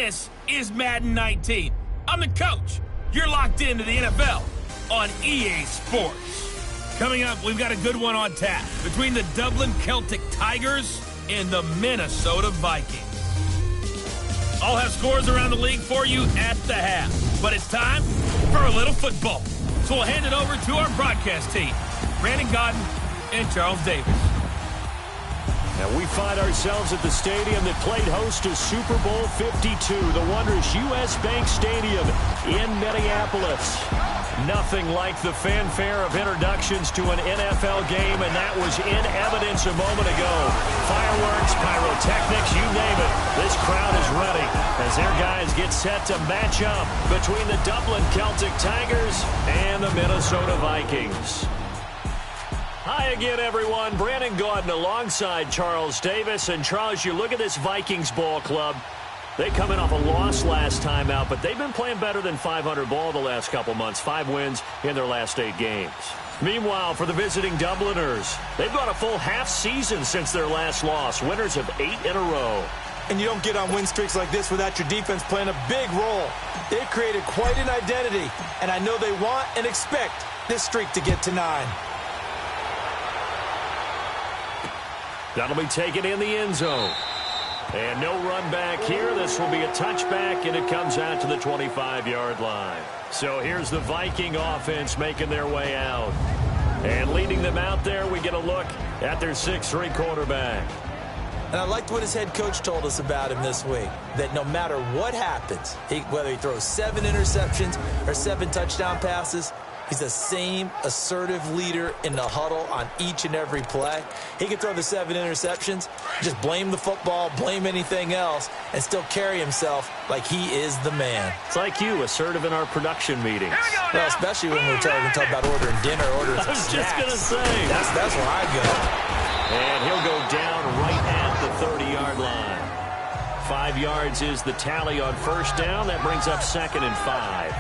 This is Madden 19. I'm the coach. You're locked into the NFL on EA Sports. Coming up, we've got a good one on tap between the Dublin Celtic Tigers and the Minnesota Vikings. I'll have scores around the league for you at the half. But it's time for a little football. So we'll hand it over to our broadcast team, Brandon Godden and Charles Davis. And we find ourselves at the stadium that played host to Super Bowl 52, the wondrous U.S. Bank Stadium in Minneapolis. Nothing like the fanfare of introductions to an NFL game, and that was in evidence a moment ago. Fireworks, pyrotechnics, you name it. This crowd is ready as their guys get set to match up between the Dublin Celtic Tigers and the Minnesota Vikings. Hi again, everyone. Brandon Godden alongside Charles Davis. And Charles, you look at this Vikings ball club. They come in off a loss last time out, but they've been playing better than 500 ball the last couple months. 5 wins in their last 8 games. Meanwhile, for the visiting Dubliners, they've gone a full half season since their last loss. Winners of 8 in a row. And you don't get on win streaks like this without your defense playing a big role. They've created quite an identity, and I know they want and expect this streak to get to 9. That'll be taken in the end zone. And no run back here. This will be a touchback, and it comes out to the 25-yard line. So here's the Viking offense making their way out. And leading them out there, we get a look at their 6'3" quarterback. And I liked what his head coach told us about him this week, that no matter what happens, whether he throws 7 interceptions or 7 touchdown passes, he's the same assertive leader in the huddle on each and every play. He can throw the 7 interceptions, just blame the football, blame anything else, and still carry himself like he is the man. It's like you, assertive in our production meetings. Well, especially when we're talking about ordering dinner, ordering some snacks. I was just going to say. That's where I go. And he'll go down right at the 30-yard line. 5 yards is the tally on first down. That brings up 2nd and 5.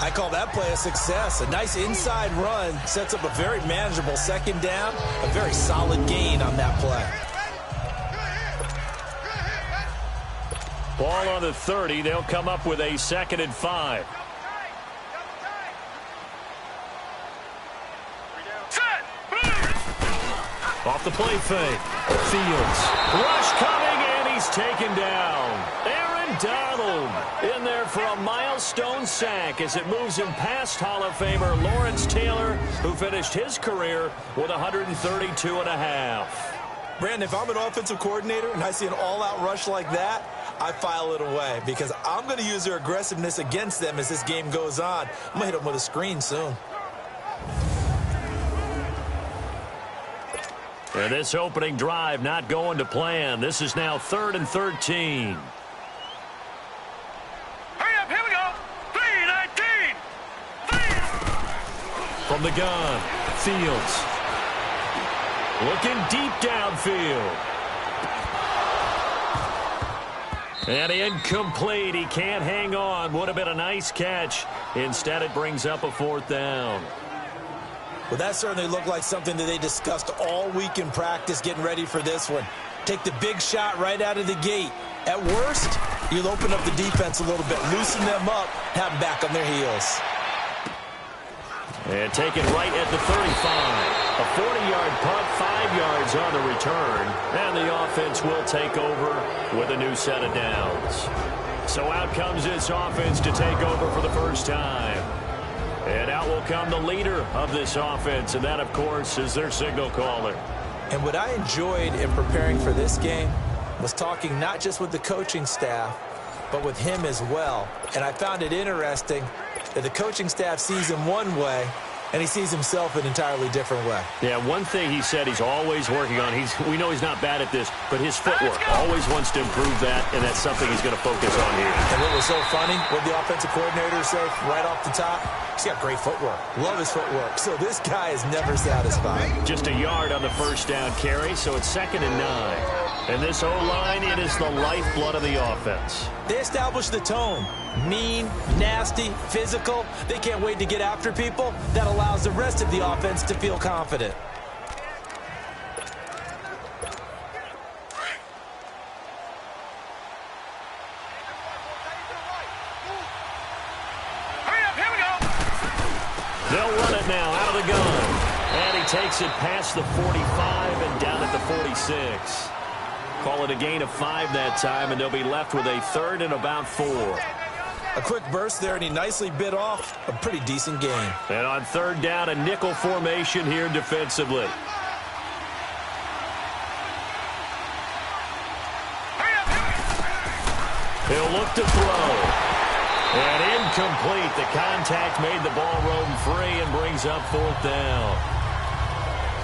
I call that play a success. A nice inside run sets up a very manageable 2nd down, a very solid gain on that play. Ball on the 30. They'll come up with a 2nd and 5. Off the play fake. Fields. Rush coming, and he's taken down. Aaron Donald in there for a milestone sack as it moves him past Hall of Famer Lawrence Taylor, who finished his career with 132 and a half. Brandon, if I'm an offensive coordinator and I see an all-out rush like that, I file it away because I'm going to use their aggressiveness against them as this game goes on. I'm going to hit them with a screen soon. And this opening drive not going to plan. This is now 3rd and 13. Hurry up, here we go. 3-19. From the gun, Fields. Looking deep downfield. And incomplete. He can't hang on. Would have been a nice catch. Instead, it brings up a 4th down. Well, that certainly looked like something that they discussed all week in practice getting ready for this one. Take the big shot right out of the gate. At worst, you'll open up the defense a little bit, loosen them up, have them back on their heels. And taken right at the 35. A 40-yard punt, 5 yards on the return. And the offense will take over with a new set of downs. So out comes this offense to take over for the first time. And out will come the leader of this offense, and that, of course, is their signal caller. And what I enjoyed in preparing for this game was talking not just with the coaching staff, but with him as well. And I found it interesting that the coaching staff sees him one way, and he sees himself an entirely different way. Yeah, one thing he said he's always working on, we know he's not bad at this, but his footwork, always wants to improve that, and that's something he's going to focus on here. And what was so funny, what the offensive coordinator said right off the top, he's got great footwork. Love his footwork. So this guy is never satisfied. Just a yard on the first down carry, so it's 2nd and 9. And this O-line, it is the lifeblood of the offense. They establish the tone. Mean, nasty, physical. They can't wait to get after people. That allows the rest of the offense to feel confident. it now out of the gun. And he takes it past the 45 and down at the 46. Call it a gain of 5 that time, and they'll be left with a third and about 4. A quick burst there, and he nicely bit off a pretty decent gain. And on third down, a nickel formation here defensively. He'll look to throw. And incomplete. The contact made the ball roam free and brings up 4th down.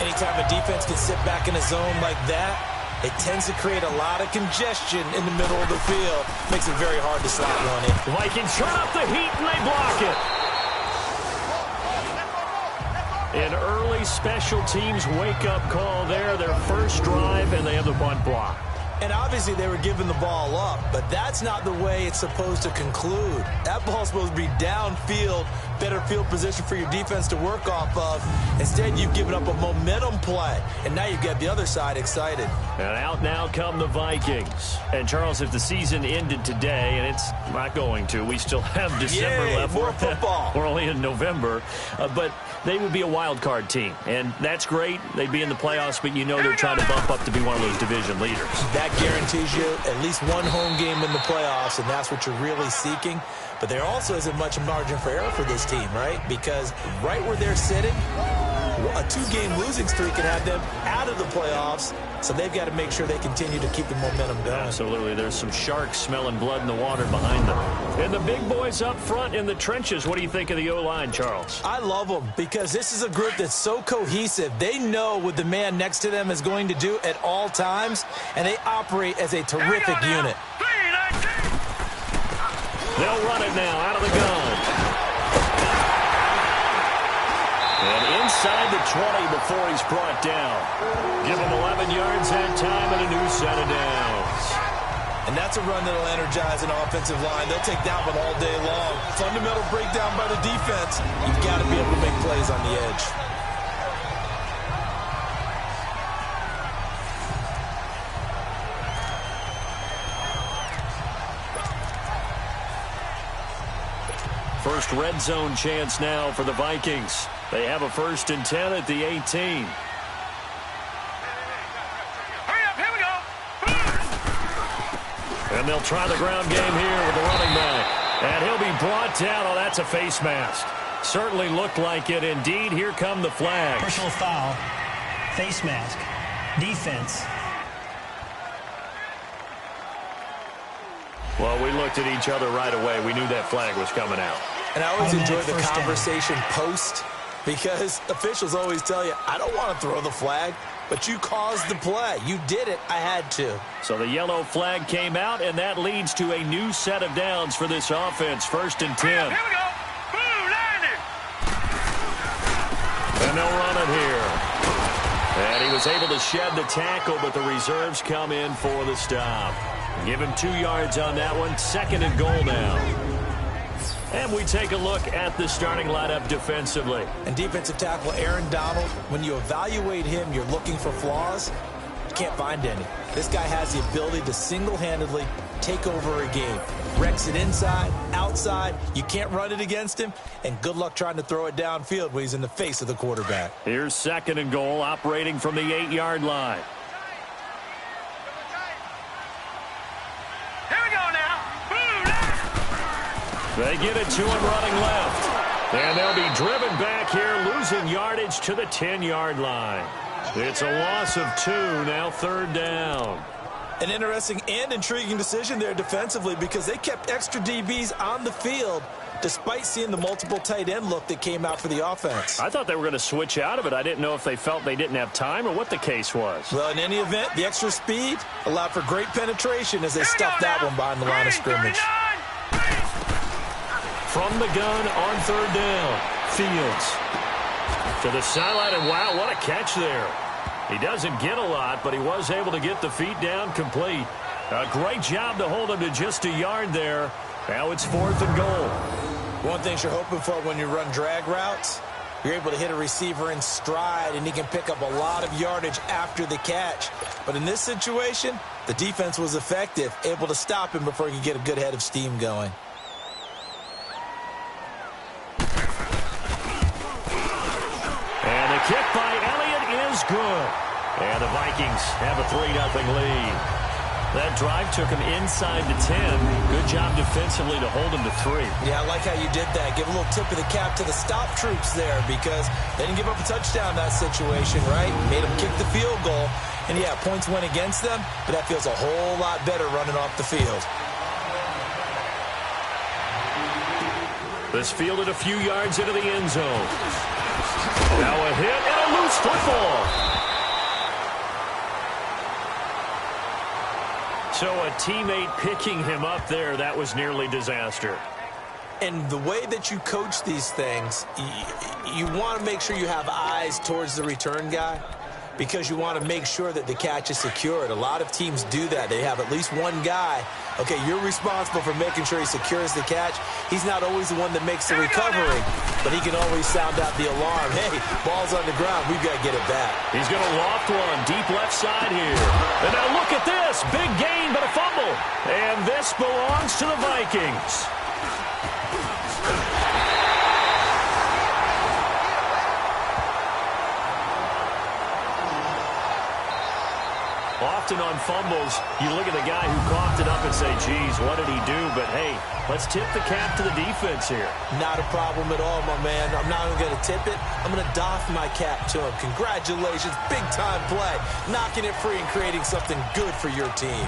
Anytime a defense can sit back in a zone like that, it tends to create a lot of congestion in the middle of the field. Makes it very hard to slot one in. The Vikings turn up the heat and they block it. An early special teams wake-up call there. Their first drive, and they have the punt block. And obviously they were giving the ball up, but that's not the way it's supposed to conclude. That ball's supposed to be downfield, better field position for your defense to work off of. Instead, you've given up a momentum play, and now you've got the other side excited. And out now come the Vikings. And, Charles, if the season ended today, and it's not going to, we still have December left. More football. We're only in November. But they would be a wild card team, and that's great. They'd be in the playoffs, but you know they're trying to bump up to be one of those division leaders. That guarantees you at least one home game in the playoffs, and that's what you're really seeking. But there also isn't much margin for error for this team, right? Because right where they're sitting, a 2-game losing streak can have them out of the playoffs, so they've got to make sure they continue to keep the momentum going. Absolutely. There's some sharks smelling blood in the water behind them. And the big boys up front in the trenches. What do you think of the O-line, Charles? I love them because this is a group that's so cohesive. They know what the man next to them is going to do at all times, and they operate as a terrific unit. They'll run it now out of the gun. And inside the 20 before he's brought down. Give him 11 yards that time and a new set of downs. And that's a run that'll energize an offensive line. They'll take that one all day long. Fundamental breakdown by the defense. You've got to be able to make plays on the edge. First red zone chance now for the Vikings. They have a 1st and 10 at the 18. Hurry up, here we go. And they'll try the ground game here with the running back. And he'll be brought down. Oh, that's a face mask. Certainly looked like it. Indeed, here come the flags. Personal foul, face mask, defense. Well, we looked at each other right away. We knew that flag was coming out. And I always enjoy the First down. conversation post, because officials always tell you, I don't want to throw the flag, but you caused the play. You did it. I had to. So the yellow flag came out, and that leads to a new set of downs for this offense. 1st and 10. Here we go. Boom, landing. And they'll run it here. And he was able to shed the tackle, but the reserves come in for the stop. Give him 2 yards on that one. 2nd and goal now. And we take a look at the starting lineup defensively. And defensive tackle Aaron Donald, when you evaluate him, you're looking for flaws. You can't find any. This guy has the ability to single-handedly take over a game. Wrecks it inside, outside. You can't run it against him. And good luck trying to throw it downfield when he's in the face of the quarterback. Here's 2nd and goal, operating from the 8-yard line. They get it to him running left. And they'll be driven back here, losing yardage to the 10-yard line. It's a loss of 2, now 3rd down. An interesting and intriguing decision there defensively, because they kept extra DBs on the field despite seeing the multiple tight end look that came out for the offense. I thought they were going to switch out of it. I didn't know if they felt they didn't have time or what the case was. Well, in any event, the extra speed allowed for great penetration as they stuffed that one behind the line of scrimmage. From the gun on 3rd down, Fields to the sideline, and wow, what a catch there. He doesn't get a lot, but he was able to get the feet down complete. A great job to hold him to just a yard there. Now it's 4th and goal. One thing you're hoping for when you run drag routes, you're able to hit a receiver in stride, and he can pick up a lot of yardage after the catch. But in this situation, the defense was effective, able to stop him before he could get a good head of steam going. good. And the Vikings have a 3-0 lead. That drive took him inside the 10. Good job defensively to hold him to 3. Yeah, I like how you did that. Give a little tip of the cap to the stop troops there because they didn't give up a touchdown in that situation, right? Made them kick the field goal. And, yeah, points went against them, but that feels a whole lot better running off the field. This fielded a few yards into the end zone. Now a hit and a loose football. So a teammate picking him up there, that was nearly disaster. And the way that you coach these things, you want to make sure you have eyes towards the return guy because you want to make sure that the catch is secured. A lot of teams do that. They have at least one guy. Okay, you're responsible for making sure he secures the catch. He's not always the one that makes the recovery, but he can always sound out the alarm. Hey, ball's on the ground. We've got to get it back. He's going to loft one deep left side here. And now look at this. Big gain, but a fumble. And this belongs to the Vikings. Often on fumbles, you look at the guy who coughed it up and say, geez, what did he do? But, hey, let's tip the cap to the defense here. Not a problem at all, my man. I'm not even going to tip it. I'm going to doff my cap to him. Congratulations. Big-time play. Knocking it free and creating something good for your team.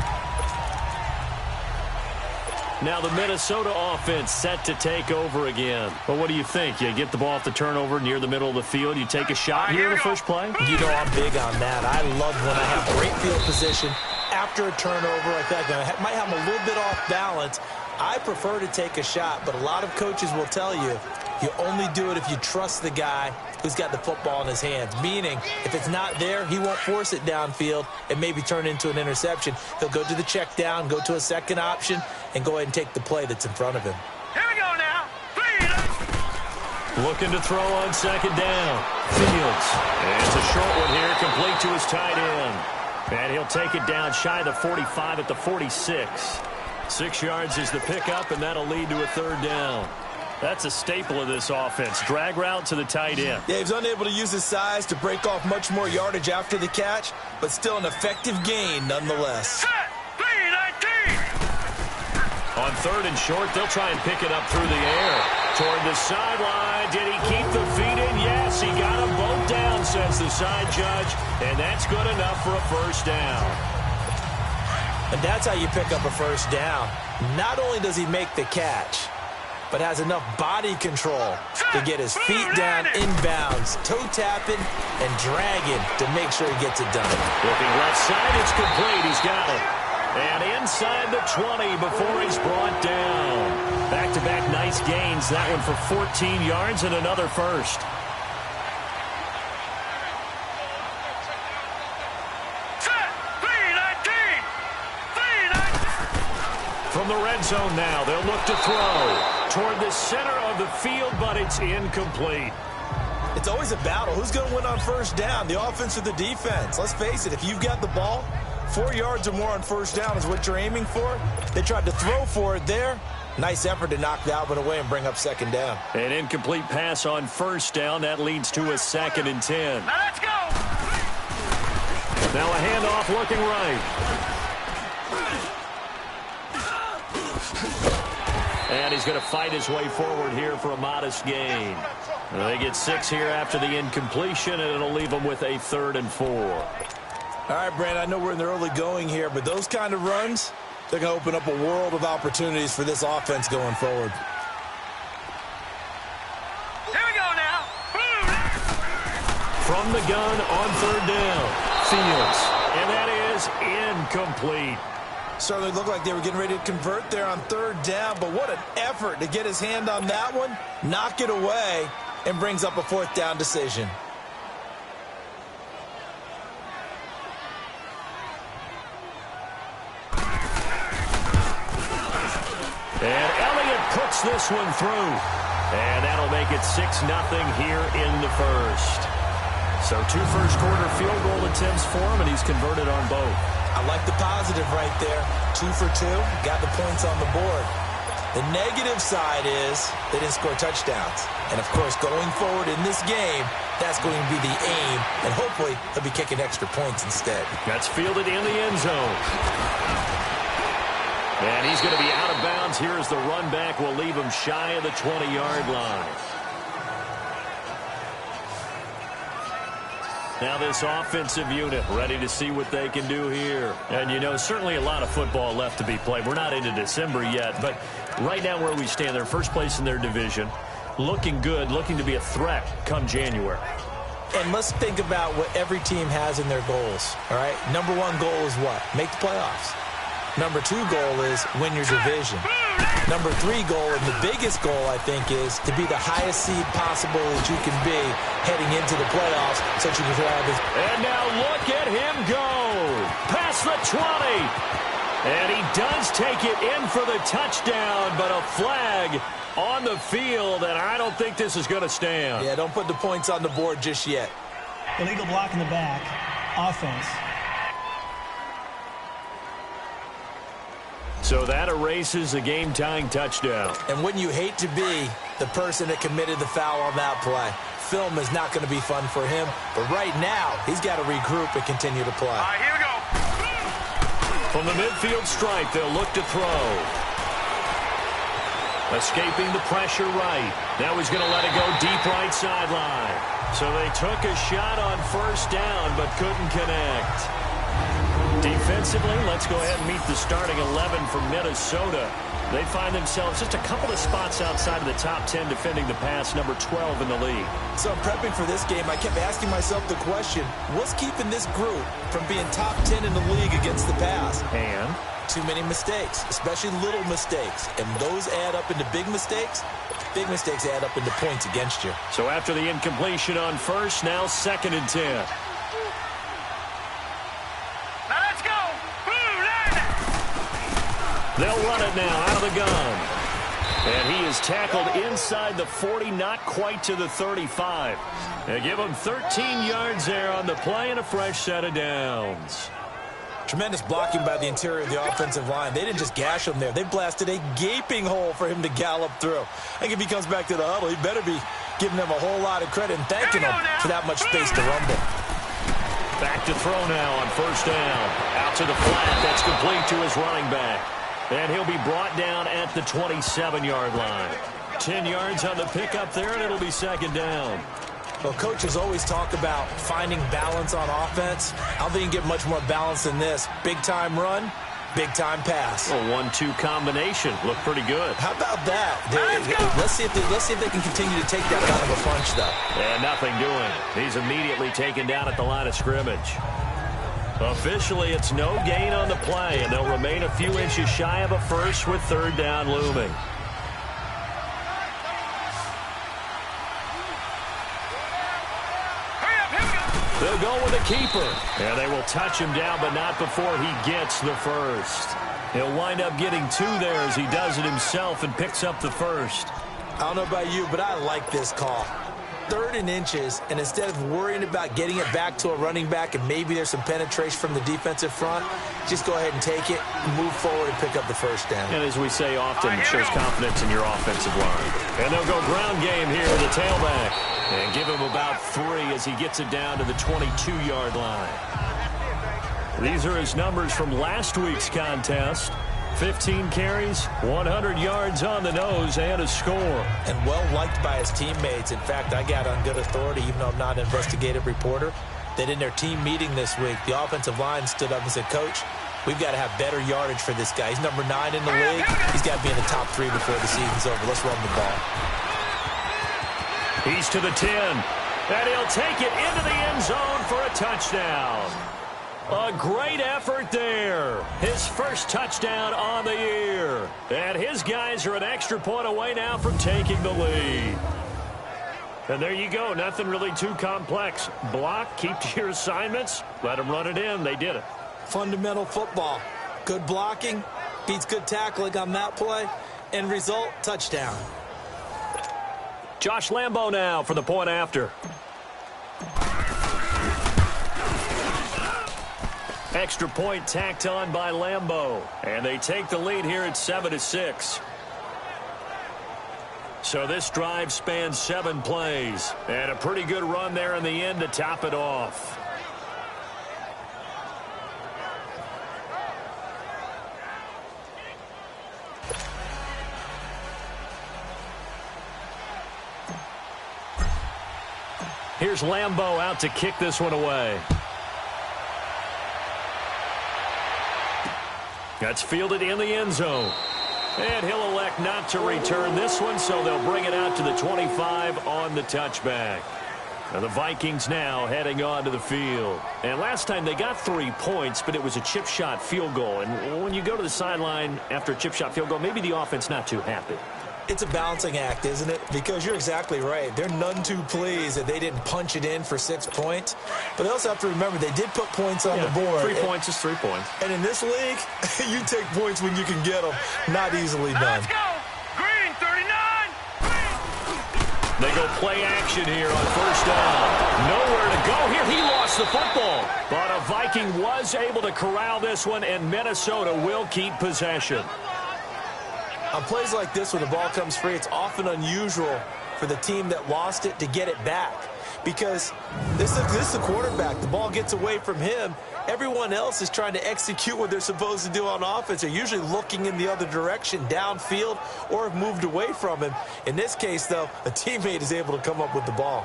Now the Minnesota offense set to take over again. But what do you think? You get the ball off the turnover near the middle of the field. You take a shot here in the first play? You know I'm big on that. I love when I have great field position after a turnover like that. I might have a little bit off balance. I prefer to take a shot, but a lot of coaches will tell you, you only do it if you trust the guy who's got the football in his hands. Meaning, if it's not there, he won't force it downfield and maybe turn into an interception. He'll go to the check down, go to a second option, and go ahead and take the play that's in front of him. Here we go now. Looking to throw on second down. Fields. And it's a short one here, complete to his tight end. And he'll take it down shy of the 45 at the 46. 6 yards is the pickup, and that'll lead to a third down. That's a staple of this offense. Drag route to the tight end. Yeah, he's unable to use his size to break off much more yardage after the catch, but still an effective gain nonetheless. On third and short, they'll try and pick it up through the air. Toward the sideline. Did he keep the feet in? Yes, he got them both down, says the side judge. And that's good enough for a first down. And that's how you pick up a first down. Not only does he make the catch, but has enough body control to get his feet down inbounds, toe tapping and dragging to make sure he gets it done. Looking left side, it's complete. He's got it. And inside the 20 before he's brought down. Back-to-back nice gains. That one for 14 yards and another first. From the red zone now, they'll look to throw toward the center of the field, but it's incomplete. It's always a battle. Who's going to win on first down, the offense or the defense? Let's face it, if you've got the ball, 4 yards or more on first down is what you're aiming for. They tried to throw for it there. Nice effort to knock that one away and bring up second down. An incomplete pass on first down. That leads to a 2nd and 10. Now let's go. Now a handoff looking right. And he's going to fight his way forward here for a modest gain. They get 6 here after the incompletion, and it'll leave them with a 3rd and 4. All right, Brand, I know we're in the early going here, but those kind of runs, they're going to open up a world of opportunities for this offense going forward. Here we go now. From the gun on 3rd down, Fields. And that is incomplete. Certainly looked like they were getting ready to convert there on 3rd down, but what an effort to get his hand on that one, knock it away, and brings up a 4th down decision. And Elliott puts this one through. And that'll make it 6-0 here in the first. So 2 first-quarter field goal attempts for him, and he's converted on both. I like the positive right there. 2 for 2, got the points on the board. The negative side is they didn't score touchdowns. And, of course, going forward in this game, that's going to be the aim. And hopefully they'll be kicking extra points instead. That's fielded in the end zone. And he's going to be out of bounds here as the run back will leave him shy of the 20-yard line. Now this offensive unit ready to see what they can do here. And, you know, certainly a lot of football left to be played. We're not into December yet, but right now where we stand, they're first place in their division. Looking good, looking to be a threat come January. And let's think about what every team has in their goals, all right? Number one goal is what? Make the playoffs. Number two goal is win your division. Number three goal, and the biggest goal, I think, is to be the highest seed possible that you can be heading into the playoffs so that you can have this. And now look at him go. Past the 20. And he does take it in for the touchdown, but a flag on the field, and I don't think this is going to stand. Yeah, don't put the points on the board just yet. Illegal block in the back. Offense. So that erases a game-tying touchdown. And wouldn't you hate to be the person that committed the foul on that play? Film is not going to be fun for him, but right now he's got to regroup and continue to play. All right, here we go. From the midfield stripe, they'll look to throw. Escaping the pressure right. Now he's going to let it go deep right sideline. So they took a shot on first down, but couldn't connect. Defensively, let's go ahead and meet the starting 11 for Minnesota. They find themselves just a couple of spots outside of the top 10 defending the pass, number 12 in the league. So prepping for this game, I kept asking myself the question, what's keeping this group from being top 10 in the league against the pass? And too many mistakes, especially little mistakes. And those add up into big mistakes. Big mistakes add up into points against you. so after the incompletion on first, now 2nd and 10. Now let's go. They'll run it now out of the gun. And he is tackled inside the 40, not quite to the 35. They give him 13 yards there on the play and a fresh set of downs. Tremendous blocking by the interior of the offensive line. They didn't just gash him there. They blasted a gaping hole for him to gallop through. I think if he comes back to the huddle, he better be giving them a whole lot of credit and thanking them for that much space to rumble. Back to throw now on first down. Out to the flat. That's complete to his running back. And he'll be brought down at the 27-yard line. 10 yards on the pickup there, and it'll be 2nd down. Well, coaches always talk about finding balance on offense. I don't think you can get much more balance than this. Big-time run, big-time pass. A 1-2 combination. Looked pretty good. How about that? Let's see if they can continue to take that kind of a punch, though. And nothing doing. He's immediately taken down at the line of scrimmage. Officially, it's no gain on the play, and they'll remain a few inches shy of a first with 3rd down looming. They'll go with a keeper. And they will touch him down, but not before he gets the first. He'll wind up getting 2 there as he does it himself and picks up the first. I don't know about you, but I like this call. 3rd and inches, and instead of worrying about getting it back to a running back and maybe there's some penetration from the defensive front, just go ahead and take it, move forward, and pick up the first down. And as we say often, it shows confidence in your offensive line. And they'll go ground game here with the tailback. And give him about 3 as he gets it down to the 22-yard line. These are his numbers from last week's contest. 15 carries, 100 yards on the nose, and a score. And well-liked by his teammates. In fact, I got on good authority, even though I'm not an investigative reporter, that in their team meeting this week, the offensive line stood up and said, Coach, we've got to have better yardage for this guy. He's number 9 in the league. He's got to be in the top 3 before the season's over. Let's run the ball. He's to the 10, and he'll take it into the end zone for a touchdown. A great effort there. His first touchdown on the year. And his guys are an extra point away now from taking the lead. And there you go. Nothing really too complex. Block, keep to your assignments, let them run it in. They did it. Fundamental football. Good blocking, beats good tackling on that play. End result, touchdown. Josh Lambo now for the point after. Extra point tacked on by Lambo. And they take the lead here at 7-6. So this drive spans 7 plays. And a pretty good run there in the end to top it off. Here's Lambeau out to kick this one away. That's fielded in the end zone. And he'll elect not to return this one, so they'll bring it out to the 25 on the touchback. Now the Vikings now heading on to the field. And last time they got 3 points, but it was a chip shot field goal. And when you go to the sideline after a chip shot field goal, maybe the offense not too happy. It's a balancing act, isn't it? Because you're exactly right. They're none too pleased that they didn't punch it in for 6 points. But they also have to remember they did put points on the board. 3 points is 3 points. And in this league, you take points when you can get them. Not easily done. Let's go. Green, 39. They go play action here on first down. Nowhere to go here. He lost the football. But a Viking was able to corral this one, and Minnesota will keep possession. On plays like this where the ball comes free, it's often unusual for the team that lost it to get it back. Because this is the quarterback. The ball gets away from him. Everyone else is trying to execute what they're supposed to do on offense. They're usually looking in the other direction, downfield, or have moved away from him. In this case, though, a teammate is able to come up with the ball.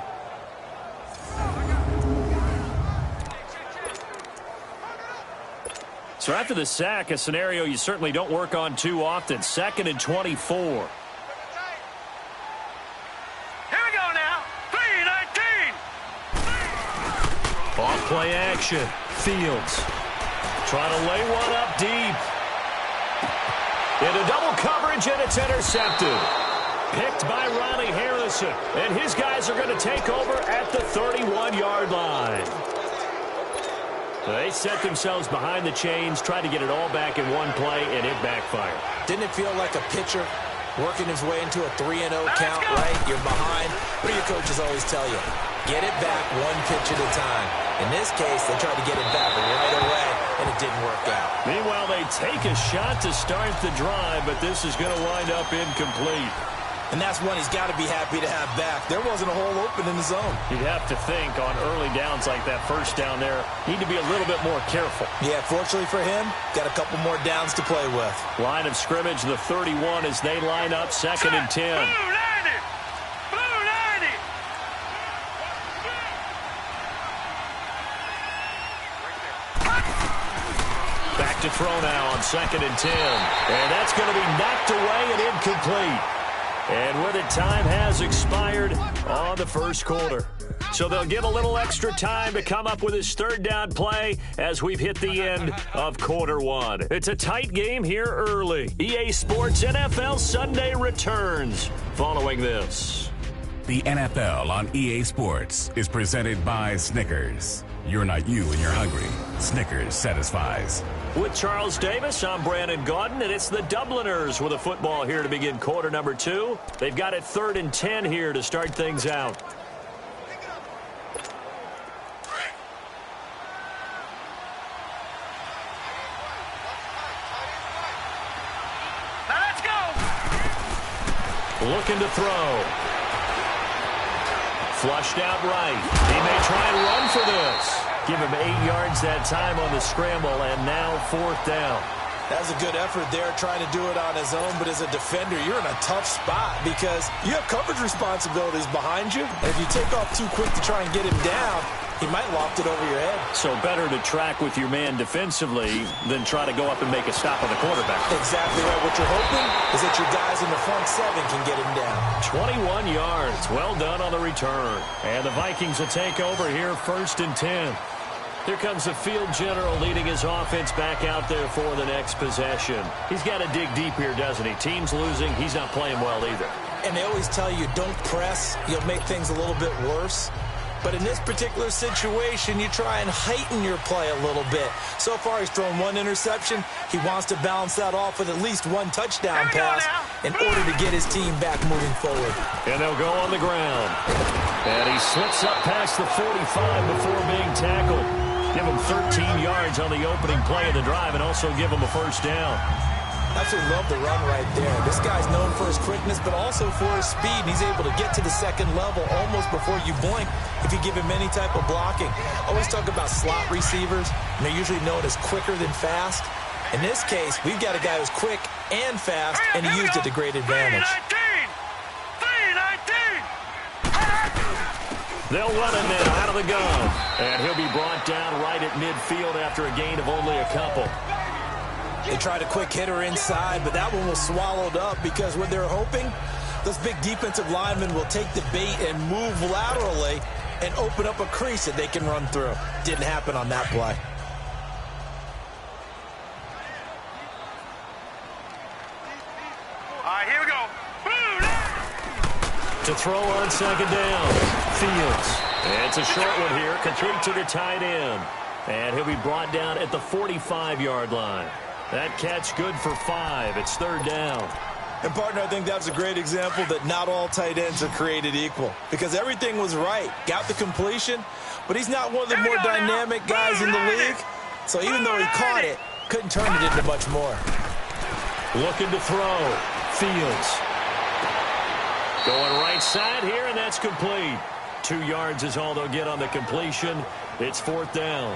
So after the sack, a scenario you certainly don't work on too often. 2nd and 24. Here we go now. 3-19. Off play action. Fields trying to lay one up deep. Into double coverage, and it's intercepted. Picked by Ronnie Harrison. And his guys are going to take over at the 31-yard line. They set themselves behind the chains, tried to get it all back in one play, and it backfired. Didn't it feel like a pitcher working his way into a 3-0 count, right? You're behind. What do your coaches always tell you? Get it back one pitch at a time. In this case, they tried to get it back right away, and it didn't work out. Meanwhile, they take a shot to start the drive, but this is going to wind up incomplete. And that's one he's got to be happy to have back. There wasn't a hole open in the zone. You'd have to think on early downs like that first down there, need to be a little bit more careful. Yeah, fortunately for him, got a couple more downs to play with. Line of scrimmage, the 31 as they line up 2nd and 10. Blue 90. Blue 90. Back to throw now on 2nd and 10. And that's going to be knocked away and incomplete. And with it, time has expired on the first quarter. So they'll get a little extra time to come up with his 3rd down play as we've hit the end of quarter 1. It's a tight game here early. EA Sports NFL Sunday returns following this. The NFL on EA Sports is presented by Snickers. You're not you when you're hungry. Snickers satisfies. With Charles Davis, I'm Brandon Gaudin, and it's the Dubliners with a football here to begin quarter number 2. They've got it 3rd and 10 here to start things out. Now let's go. Looking to throw. Flushed out right. He may try and run for this. Give him 8 yards that time on the scramble, and now 4th down. That was a good effort there trying to do it on his own, but as a defender, you're in a tough spot because you have coverage responsibilities behind you, and if you take off too quick to try and get him down, he might loft it over your head. So better to track with your man defensively than try to go up and make a stop on the quarterback. Exactly right. What you're hoping is that your guys in the front 7 can get him down. 21 yards. Well done on the return. And the Vikings will take over here 1st and 10. Here comes the field general leading his offense back out there for the next possession. He's got to dig deep here, doesn't he? Team's losing. He's not playing well either. And they always tell you, don't press. You'll make things a little bit worse. But in this particular situation, you try and heighten your play a little bit. So far, he's thrown 1 interception. He wants to balance that off with at least 1 touchdown pass in order to get his team back moving forward. And they'll go on the ground. And he slips up past the 45 before being tackled. Give him 13 yards on the opening play of the drive and also give him a 1st down. Absolutely love the run right there. This guy's known for his quickness, but also for his speed. And he's able to get to the second level almost before you blink if you give him any type of blocking. Always talk about slot receivers, and they're usually known as quicker than fast. In this case, we've got a guy who's quick and fast, and he used it to great advantage. 3-19. They'll run him now out of the gun. And he'll be brought down right at midfield after a gain of only a couple. They tried a quick hitter inside, but that one was swallowed up because what they're hoping, those big defensive linemen will take the bait and move laterally and open up a crease that they can run through. Didn't happen on that play. All right, here we go. To throw on second down, Fields. It's a short one here, complete to the tight end. And he'll be brought down at the 45-yard line. That catch good for 5. It's third down. And, partner, I think that was a great example that not all tight ends are created equal because everything was right. Got the completion, but he's not one of the more dynamic guys in the league. So even though he caught it, couldn't turn it into much more. Looking to throw. Fields. Going right side here, and that's complete. 2 yards is all they'll get on the completion. It's fourth down.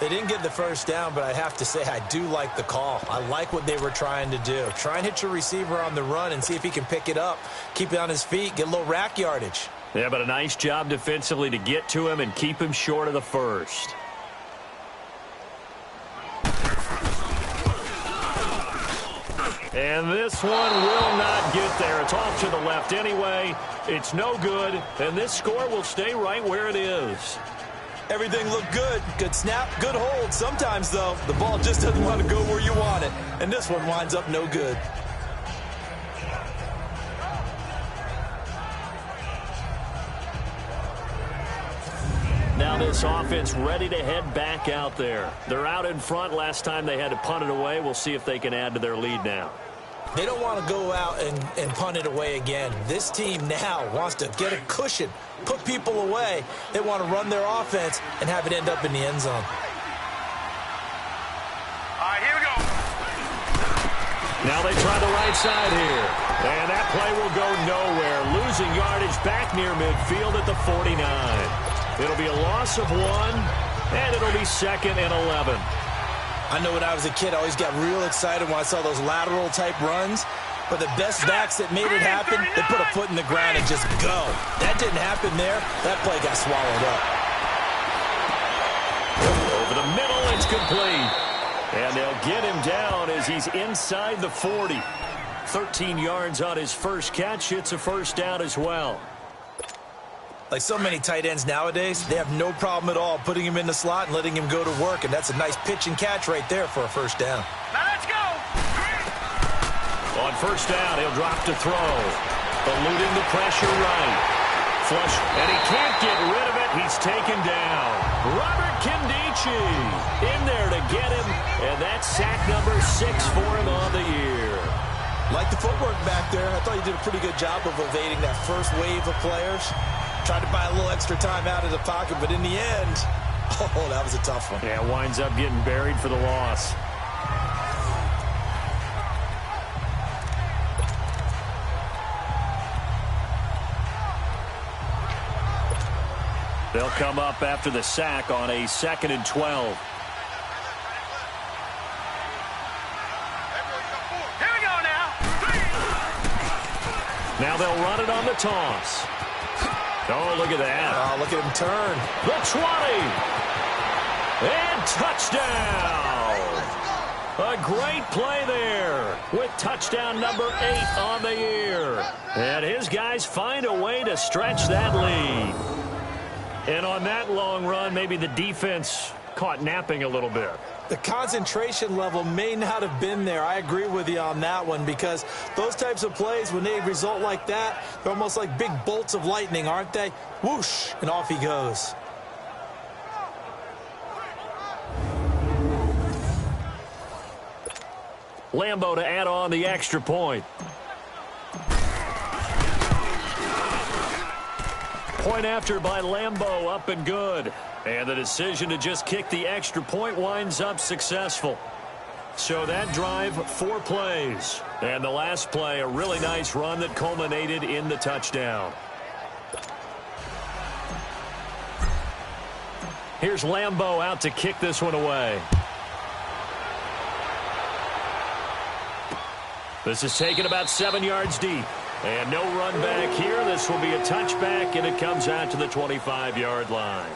They didn't get the first down, but I have to say I do like the call. I like what they were trying to do. Try and hit your receiver on the run and see if he can pick it up, keep it on his feet, get a little rack yardage. Yeah, but a nice job defensively to get to him and keep him short of the first. And this one will not get there. It's off to the left anyway. It's no good, and this score will stay right where it is. Everything looked good. Good snap, good hold. Sometimes, though, the ball just doesn't want to go where you want it. And this one winds up no good. Now this offense ready to head back out there. They're out in front. Last time they had to punt it away. We'll see if they can add to their lead now. They don't want to go out and punt it away again. This team now wants to get a cushion, put people away. They want to run their offense and have it end up in the end zone. All right, here we go. Now they try the right side here. And that play will go nowhere. Losing yardage back near midfield at the 49. It'll be a loss of 1, and it'll be 2nd and 11. I know when I was a kid, I always got real excited when I saw those lateral-type runs. But the best backs that made it happen, they put a foot in the ground and just go. That didn't happen there. That play got swallowed up. Over the middle, it's complete. And they'll get him down as he's inside the 40. 13 yards on his first catch. It's a first down as well. Like so many tight ends nowadays, they have no problem at all putting him in the slot and letting him go to work. And that's a nice pitch and catch right there for a first down. Now let's go. On first down, he'll drop to throw. Eluding the pressure right. Flush, and he can't get rid of it. He's taken down. Robert Kindici in there to get him. And that's sack number 6 for him on the year. Like the footwork back there, I thought he did a pretty good job of evading that first wave of players. Tried to buy a little extra time out of the pocket, but in the end, oh, that was a tough one. Yeah, winds up getting buried for the loss. They'll come up after the sack on a 2nd and 12. Here we go now. Now they'll run it on the toss. Oh, look at that. Oh, look at him turn. The 20. And touchdown. A great play there with touchdown number 8 on the year. And his guys find a way to stretch that lead. And on that long run, maybe the defense caught napping a little bit. The concentration level may not have been there. I agree with you on that one because those types of plays, when they result like that, they're almost like big bolts of lightning, aren't they? Whoosh, and off he goes. Lambo to add on the extra point. Point after by Lambo, up and good. And the decision to just kick the extra point winds up successful. So that drive, 4 plays. And the last play, a really nice run that culminated in the touchdown. Here's Lambeau out to kick this one away. This is taken about 7 yards deep. And no run back here. This will be a touchback, and it comes out to the 25-yard line.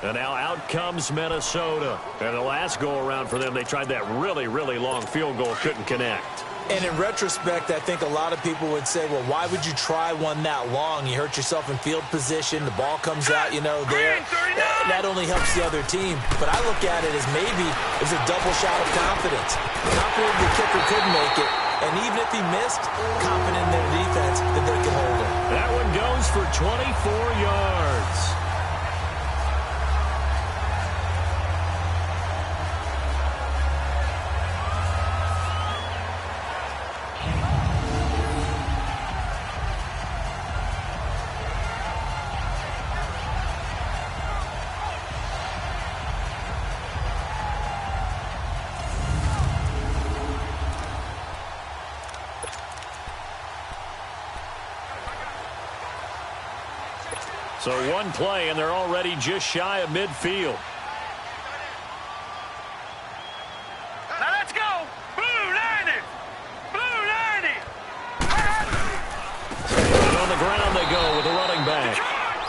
And now out comes Minnesota. And the last go-around for them, they tried that really, really long field goal, couldn't connect. And in retrospect, I think a lot of people would say, well, why would you try one that long? You hurt yourself in field position. The ball comes out, there. That only helps the other team. But I look at it as maybe it's a double shot of confidence. Confident the kicker could make it. And even if he missed, confident in their defense that they can hold him. That one goes for 24 yards. So one play, and they're already just shy of midfield. Now let's go. Blue 90. Blue 90. And on the ground they go with the running back.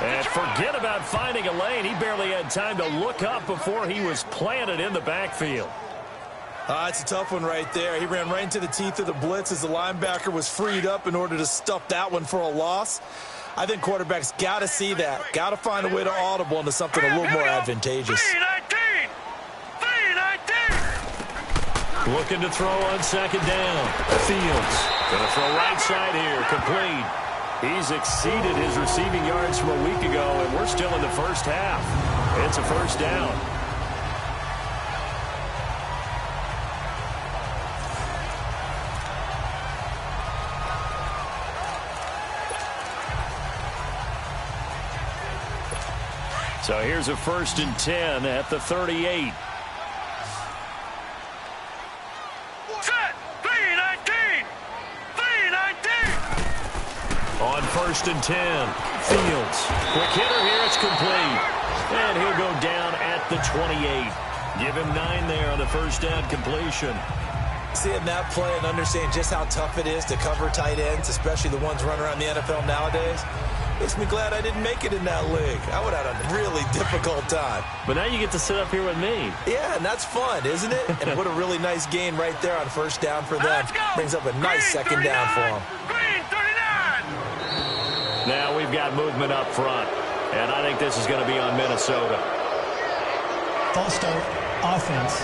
And forget about finding a lane. He barely had time to look up before he was planted in the backfield. It's a tough one right there. He ran right into the teeth of the blitz as the linebacker was freed up in order to stuff that one for a loss. I think quarterbacks got to see that. Got to find a way to audible into something a little more advantageous. 319. 319. Looking to throw on second down. Fields going to throw right side here. Complete. He's exceeded his receiving yards from a week ago, and we're still in the first half. It's a first down. So here's a 1st and 10 at the 38. Set. 319. 319. On 1st and 10, Fields. Quick hitter here, it's complete. And he'll go down at the 28. Give him 9 there on the first down completion. Seeing that play and understanding just how tough it is to cover tight ends, especially the ones running around the NFL nowadays, makes me glad I didn't make it in that league. I would have had a really difficult time. But now you get to sit up here with me. Yeah, and that's fun, isn't it? And what a really nice gain right there on first down for them. Brings up a nice second down for them. Green 39. Now we've got movement up front. And I think this is going to be on Minnesota. False start, offense.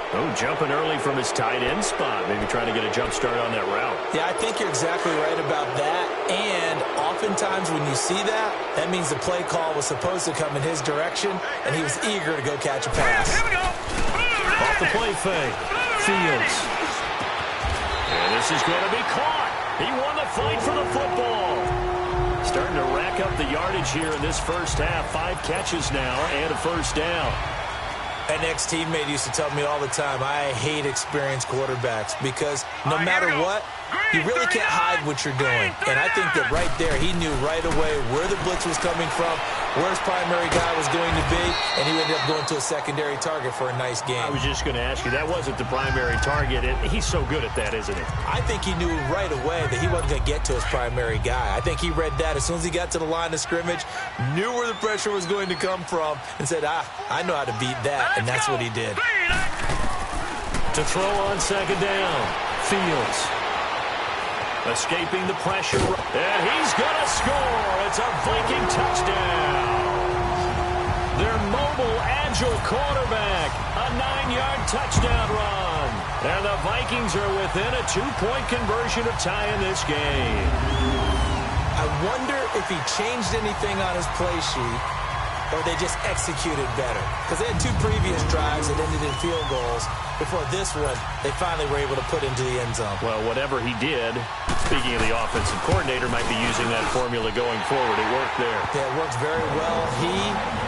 Oh, jumping early from his tight end spot. Maybe trying to get a jump start on that route. Yeah, I think you're exactly right about that. And oftentimes when you see that, that means the play call was supposed to come in his direction, and he was eager to go catch a pass. Here we go. Off the play fake. Fields. And this is going to be caught. He won the fight for the football. Starting to rack up the yardage here in this first half. 5 catches now and a first down. An ex-teammate used to tell me all the time, I hate experienced quarterbacks because no matter what, you really can't hide what you're doing. And I think that right there, he knew right away where the blitz was coming from, where his primary guy was going to be, and he ended up going to a secondary target for a nice game. I was just going to ask you, that wasn't the primary target. He's so good at that, isn't he? I think he knew right away that he wasn't going to get to his primary guy. I think he read that as soon as he got to the line of scrimmage, knew where the pressure was going to come from, and said, I know how to beat that, and that's what he did. To throw on second down, Fields. Escaping the pressure, and he's going to score. It's a Viking touchdown. Their mobile, agile quarterback, a 9-yard touchdown run. And the Vikings are within a 2-point conversion of tying this game. I wonder if he changed anything on his play sheet or they just executed better. Because they had 2 previous drives that ended in field goals. Before this one, they finally were able to put into the end zone. Well, whatever he did, speaking of the offensive coordinator, might be using that formula going forward. It worked there. Yeah, it worked very well. He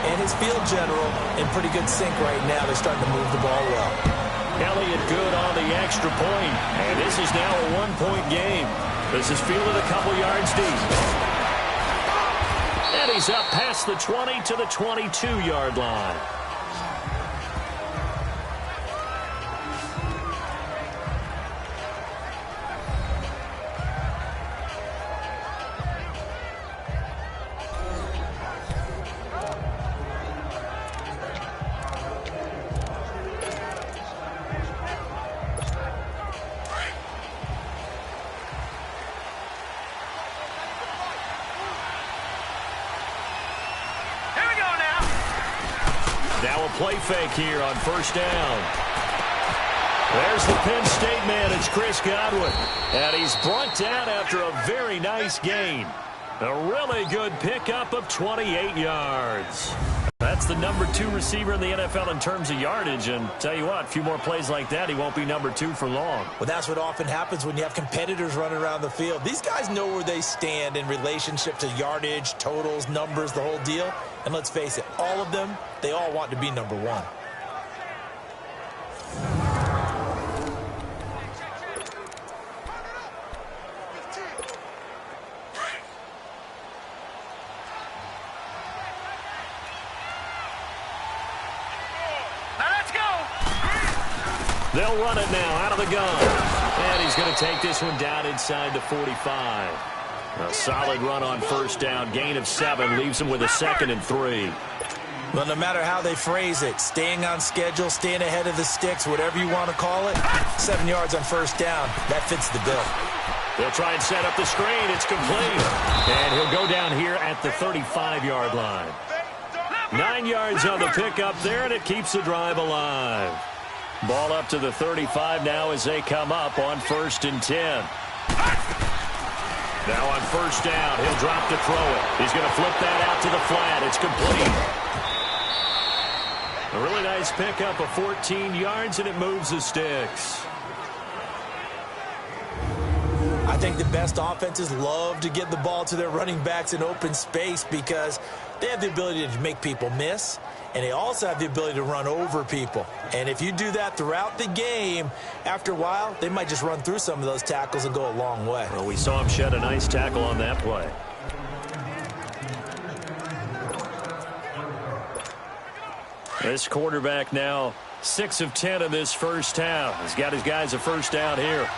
and his field general in pretty good sync right now. They're starting to move the ball well. Elliott good on the extra point. And this is now a one-point game. This is fielded a couple yards deep. And he's up past the 20 to the 22-yard line. Now a play fake here on first down. There's the Penn State man. It's Chris Godwin. And he's brought down after a very nice gain. A really good pickup of 28 yards. That's the number 2 receiver in the NFL in terms of yardage. And tell you what, a few more plays like that, he won't be number 2 for long. Well, that's what often happens when you have competitors running around the field. These guys know where they stand in relationship to yardage, totals, numbers, the whole deal. And let's face it, all of them, they all want to be number 1. They'll run it now out of the gun. And he's going to take this one down inside the 45. A solid run on first down. Gain of 7 leaves him with a 2nd and 3. Well, no matter how they phrase it, staying on schedule, staying ahead of the sticks, whatever you want to call it, 7 yards on first down, that fits the bill. They'll try and set up the screen. It's complete. And he'll go down here at the 35-yard line. 9 yards on the pickup there, and it keeps the drive alive. Ball up to the 35 now as they come up on 1st and 10. Now on first down, he'll drop to throw it. He's going to flip that out to the flat. It's complete. A really nice pickup of 14 yards, and it moves the sticks. I think the best offenses love to get the ball to their running backs in open space because they have the ability to make people miss, and they also have the ability to run over people. And if you do that throughout the game, after a while, they might just run through some of those tackles and go a long way. Well, we saw him shed a nice tackle on that play. This quarterback now 6 of 10 in this first half. He's got his guys a first down here.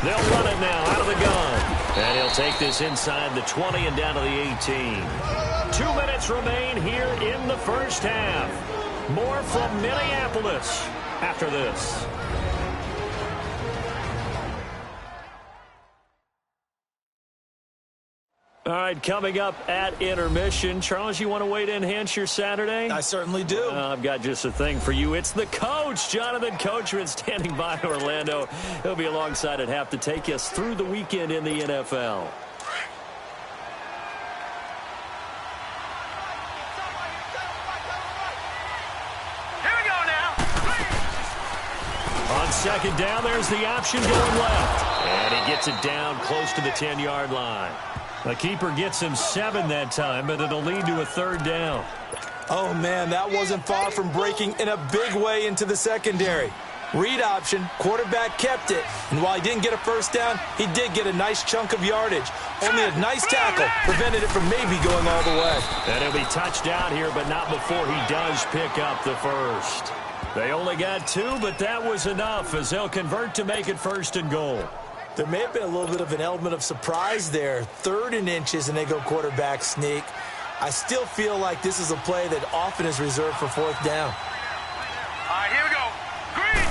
They'll run it now out of the gun. And he'll take this inside the 20 and down to the 18. 2 minutes remain here in the first half. More from Minneapolis after this. All right, coming up at intermission. Charles, you want to wait to enhance your Saturday? I certainly do. I've got just a thing for you. It's the coach, Jonathan Coachman, standing by in Orlando. He'll be alongside at half to take us through the weekend in the NFL. Here we go now. On second down, there's the option going left. And he gets it down close to the 10-yard line. The keeper gets him 7 that time, but it'll lead to a 3rd down. Oh, man, that wasn't far from breaking in a big way into the secondary. Read option, quarterback kept it, and while he didn't get a first down, he did get a nice chunk of yardage. Only a nice tackle prevented it from maybe going all the way. And he'll be touchdown here, but not before he does pick up the first. They only got 2, but that was enough as they'll convert to make it 1st and goal. There may have been a little bit of an element of surprise there. 3rd and inches, and they go quarterback sneak. I still feel like this is a play that often is reserved for 4th down. All right, here we go. Green.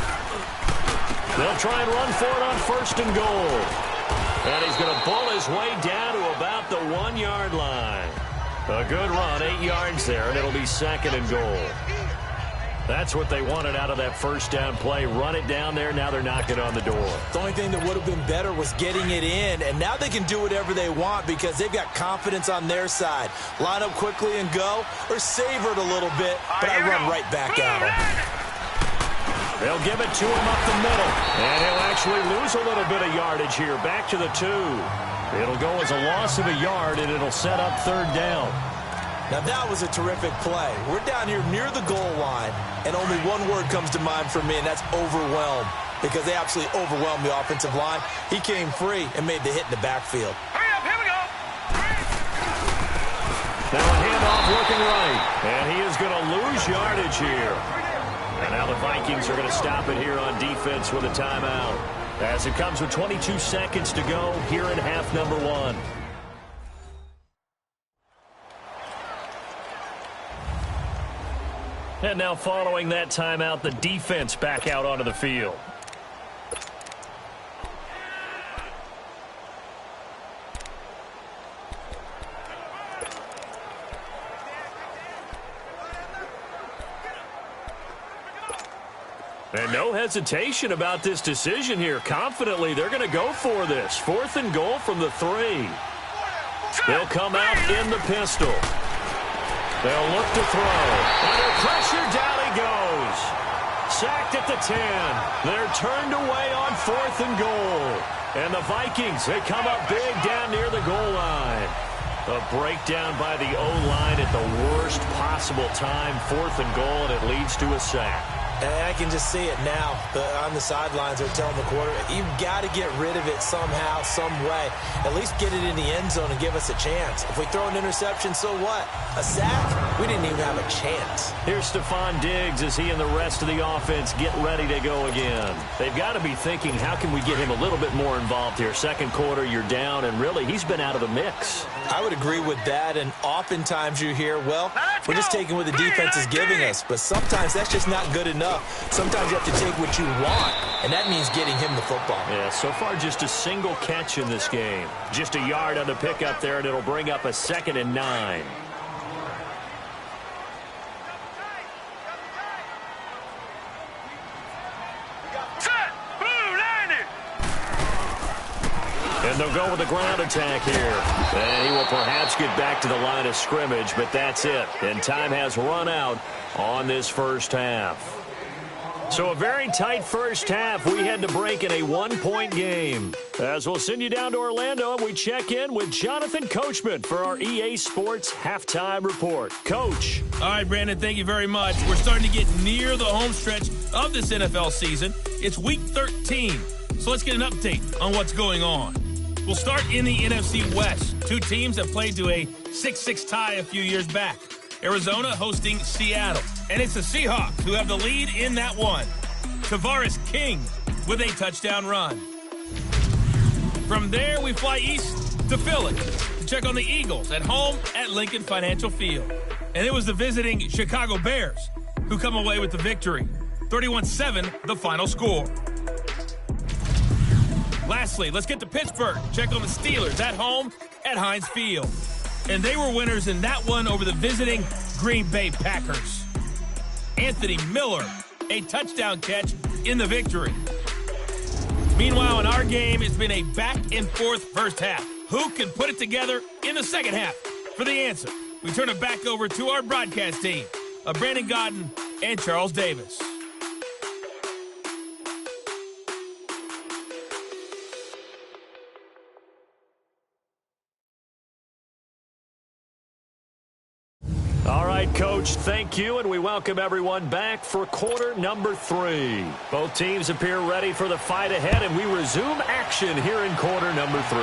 They'll try and run for it on 1st and goal. And he's going to bull his way down to about the 1-yard line. A good run, 8 yards there, and it'll be 2nd and goal. That's what they wanted out of that first down play. Run it down there. Now they're knocking on the door. The only thing that would have been better was getting it in, and now they can do whatever they want because they've got confidence on their side. Line up quickly and go, or savor it a little bit, but I run right back at him. They'll give it to him up the middle, and he'll actually lose a little bit of yardage here. Back to the 2. It'll go as a loss of a yard, and it'll set up 3rd down. Now that was a terrific play. We're down here near the goal line, and only one word comes to mind for me, and that's overwhelmed, because they absolutely overwhelmed the offensive line. He came free and made the hit in the backfield. Hurry up, here we go. Now a handoff looking right, and he is going to lose yardage here. And now the Vikings are going to stop it here on defense with a timeout, as it comes with 22 seconds to go here in half number 1. And now following that timeout, the defense back out onto the field. And no hesitation about this decision here. Confidently, they're going to go for this. 4th and goal from the 3. They'll come out in the pistol. They'll look to throw. Under pressure, down he goes. Sacked at the 10. They're turned away on 4th and goal. And the Vikings, they come up big down near the goal line. A breakdown by the O-line at the worst possible time. 4th and goal, and it leads to a sack. And I can just see it now. On the sidelines, they're telling the quarterback, you've got to get rid of it somehow, some way. At least get it in the end zone and give us a chance. If we throw an interception, so what? A sack? We didn't even have a chance. Here's Stephon Diggs as he and the rest of the offense get ready to go again. They've got to be thinking, how can we get him a little bit more involved here? Second quarter, you're down, and really, he's been out of the mix. I would agree with that, and oftentimes you hear, well, we're just taking what the defense is giving us, but sometimes that's just not good enough. Sometimes you have to take what you want, and that means getting him the football. Yeah, so far just a single catch in this game. Just a yard on the pickup there, and it'll bring up a 2nd and 9. And they'll go with a ground attack here. And he will perhaps get back to the line of scrimmage, but that's it. And time has run out on this first half. So a very tight first half. We had to break in a 1-point game. As we'll send you down to Orlando, and we check in with Jonathan Coachman for our EA Sports Halftime Report. Coach. All right, Brandon, thank you very much. We're starting to get near the home stretch of this NFL season. It's Week 13, so let's get an update on what's going on. We'll start in the NFC West. 2 teams have played to a 6-6 tie a few years back. Arizona hosting Seattle. And it's the Seahawks who have the lead in that one. Tavares King with a touchdown run. From there, we fly east to Philly to check on the Eagles at home at Lincoln Financial Field. And it was the visiting Chicago Bears who come away with the victory. 31-7, the final score. Lastly, let's get to Pittsburgh. Check on the Steelers at home at Heinz Field. And they were winners in that one over the visiting Green Bay Packers. Anthony Miller, a touchdown catch in the victory. Meanwhile, in our game, it's been a back-and-forth first half. Who can put it together in the second half? For the answer, we turn it back over to our broadcast team of Brandon Godden and Charles Davis. All right, Coach, thank you, and we welcome everyone back for quarter number 3. Both teams appear ready for the fight ahead, and we resume action here in quarter number 3.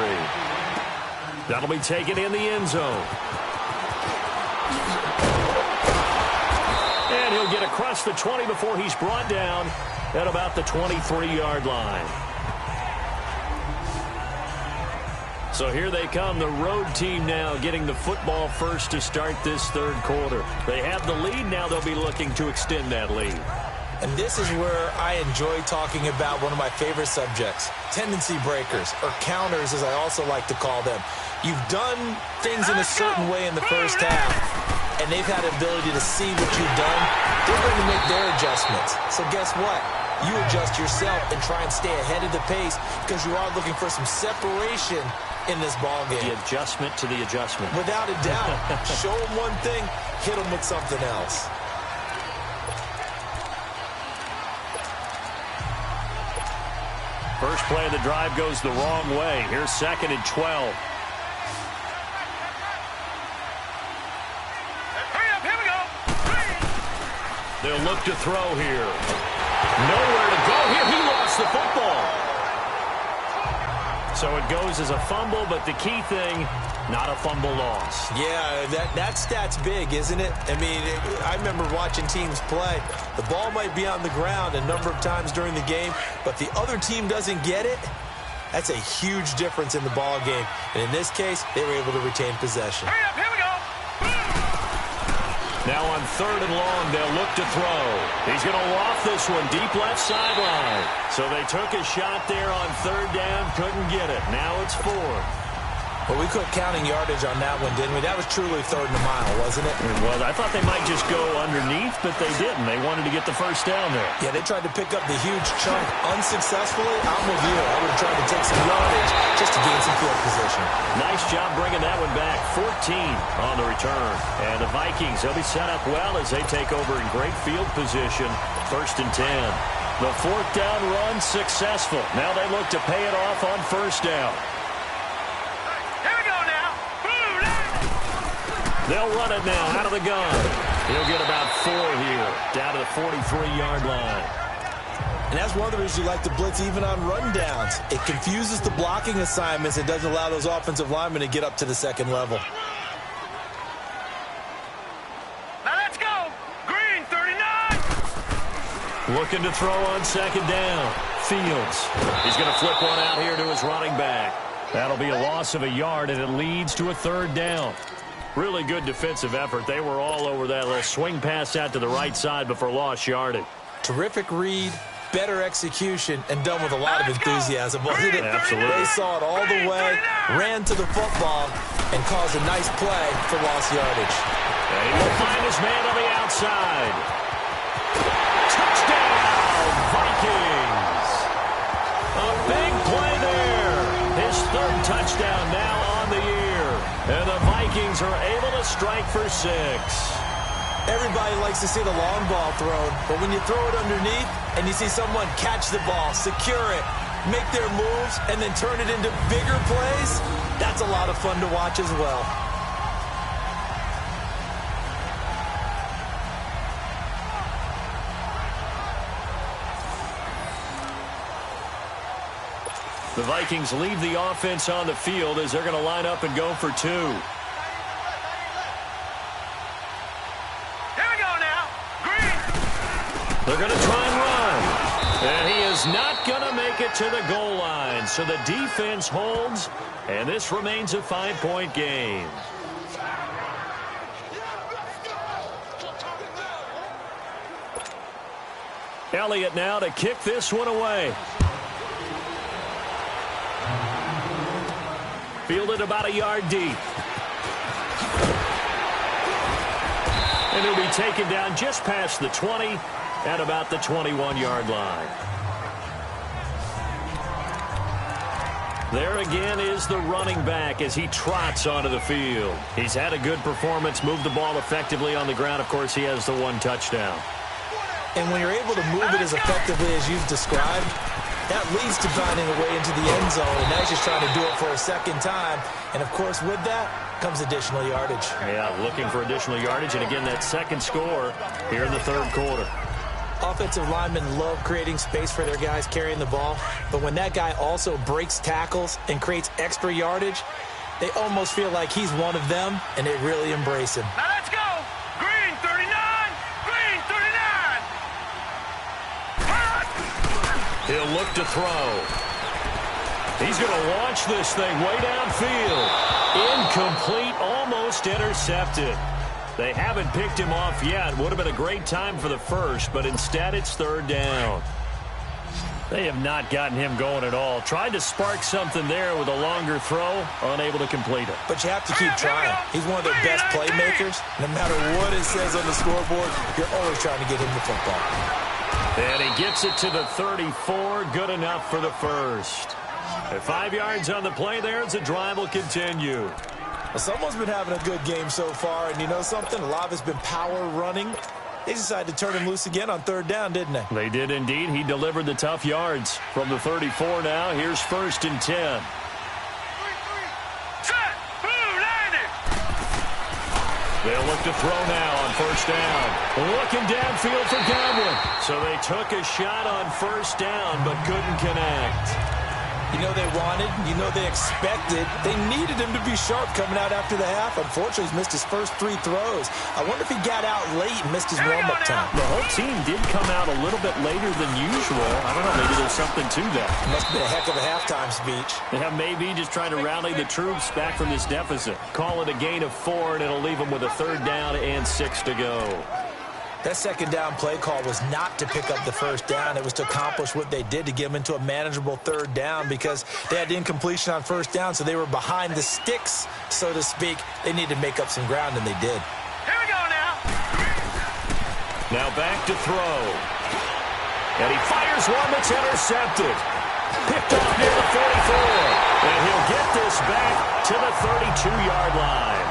That'll be taken in the end zone. And he'll get across the 20 before he's brought down at about the 23-yard line. So here they come, the road team now getting the football first to start this third quarter. They have the lead. Now they'll be looking to extend that lead. And this is where I enjoy talking about one of my favorite subjects, tendency breakers, or counters as I also like to call them. You've done things in a certain way in the first half, and they've had the ability to see what you've done. They're going to make their adjustments. So guess what? You adjust yourself and try and stay ahead of the pace because you are looking for some separation in this ball game. The adjustment to the adjustment. Without a doubt. Show them one thing, hit them with something else. First play of the drive goes the wrong way. Here's 2nd and 12. They'll look to throw here. Nowhere to go here. He lost the football. So it goes as a fumble, but the key thing, not a fumble loss. Yeah, that stat's big, isn't it? I mean, I remember watching teams play. The ball might be on the ground a number of times during the game, but the other team doesn't get it. That's a huge difference in the ball game. And in this case, they were able to retain possession. Hurry up, here we go. Now on 3rd and long, they'll look to throw. He's going to loft this one deep left sideline. So they took a shot there on 3rd down, couldn't get it. Now it's 4th. Well, we quit counting yardage on that one, didn't we? That was truly 3rd and a mile, wasn't it? Well, I thought they might just go underneath, but they didn't. They wanted to get the first down there. Yeah, they tried to pick up the huge chunk unsuccessfully. I'm with you. I would have tried to take some yardage just to gain some field position. Nice job bringing that one back. 14 on the return. And the Vikings, they'll be set up well as they take over in great field position. 1st and 10. The 4th down run successful. Now they look to pay it off on 1st down. They'll run it now out of the gun. He'll get about 4 here, down to the 43-yard line. And that's one of the reasons you like to blitz even on run downs. It confuses the blocking assignments and doesn't allow those offensive linemen to get up to the 2nd level. Now let's go. Green, 39. Looking to throw on 2nd down. Fields. He's going to flip one out here to his running back. That'll be a loss of a yard, and it leads to a 3rd down. Really good defensive effort. They were all over that little swing pass out to the right side before lost yardage. Terrific read, better execution, and done with a lot of enthusiasm, wasn't it? Absolutely. They saw it all the way, ran to the football, and caused a nice play for lost yardage. And he will find his man on the outside. Touchdown, Vikings! A big play there. His 3rd touchdown now on the year. And the Vikings are able to strike for 6. Everybody likes to see the long ball thrown, but when you throw it underneath and you see someone catch the ball, secure it, make their moves, and then turn it into bigger plays, that's a lot of fun to watch as well. The Vikings leave the offense on the field as they're going to line up and go for 2. Here we go now. Green. They're going to try and run. And he is not going to make it to the goal line. So the defense holds, and this remains a 5-point game. Elliott now to kick this one away. Fielded about a yard deep. And he'll be taken down just past the 20 at about the 21-yard line. There again is the running back as he trots onto the field. He's had a good performance, moved the ball effectively on the ground. Of course, he has the 1 touchdown. And when you're able to move it as effectively as you've described, that leads to finding a way into the end zone, and now he's just trying to do it for a 2nd time. And, of course, with that comes additional yardage. Yeah, looking for additional yardage, and again, that 2nd score here in the 3rd quarter. Offensive linemen love creating space for their guys carrying the ball, but when that guy also breaks tackles and creates extra yardage, they almost feel like he's one of them, and they really embrace him. Now let's go. Green, 39. Green, 39. He'll look to throw. He's going to launch this thing way downfield. Incomplete, almost intercepted. They haven't picked him off yet. Would have been a great time for the first, but instead it's 3rd down. They have not gotten him going at all. Tried to spark something there with a longer throw, unable to complete it. But you have to keep trying. He's one of their best playmakers. No matter what it says on the scoreboard, you're always trying to get him the football. And he gets it to the 34. Good enough for the first. At 5 yards on the play there, as the drive will continue. Well, someone's been having a good game so far, and you know something? A lot of it's been power running. They decided to turn him loose again on 3rd down, didn't they? They did indeed. He delivered the tough yards from the 34 now. Here's 1st and 10. They'll look to throw now on first down. Looking downfield for Dublin. So they took a shot on first down, but couldn't connect. You know they wanted, you know they expected. They needed him to be sharp coming out after the half. Unfortunately, he's missed his first 3 throws. I wonder if he got out late and missed his warm-up time. The whole team did come out a little bit later than usual. I don't know, maybe there's something to that. Must have been a heck of a halftime speech. Yeah, maybe just trying to rally the troops back from this deficit. Call it a gain of 4, and it'll leave them with a 3rd down and 6 to go. That 2nd down play call was not to pick up the first down. It was to accomplish what they did, to get them into a manageable 3rd down, because they had incompletion on first down, so they were behind the sticks, so to speak. They needed to make up some ground, and they did. Here we go now. Now back to throw. And he fires one that's intercepted. Picked off near the 44. And he'll get this back to the 32-yard line.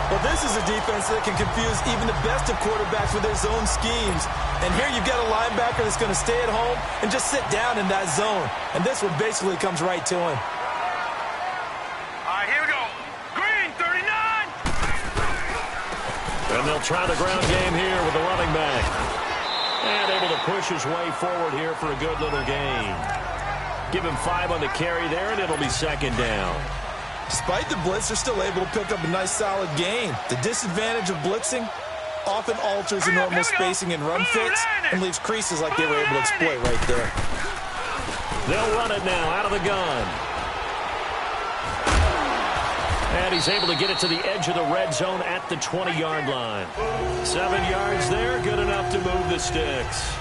Well, this is a defense that can confuse even the best of quarterbacks with their zone schemes. And here you've got a linebacker that's going to stay at home and just sit down in that zone. And this one basically comes right to him. All right, here we go. Green, 39. And they'll try the ground game here with the running back. And able to push his way forward here for a good little gain. Give him 5 on the carry there, and it'll be 2nd down. Despite the blitz, they're still able to pick up a nice, solid gain. The disadvantage of blitzing often alters the normal spacing and run fits and leaves creases like they were able to exploit right there. They'll run it now out of the gun. And he's able to get it to the edge of the red zone at the 20-yard line. 7 yards there, good enough to move the sticks.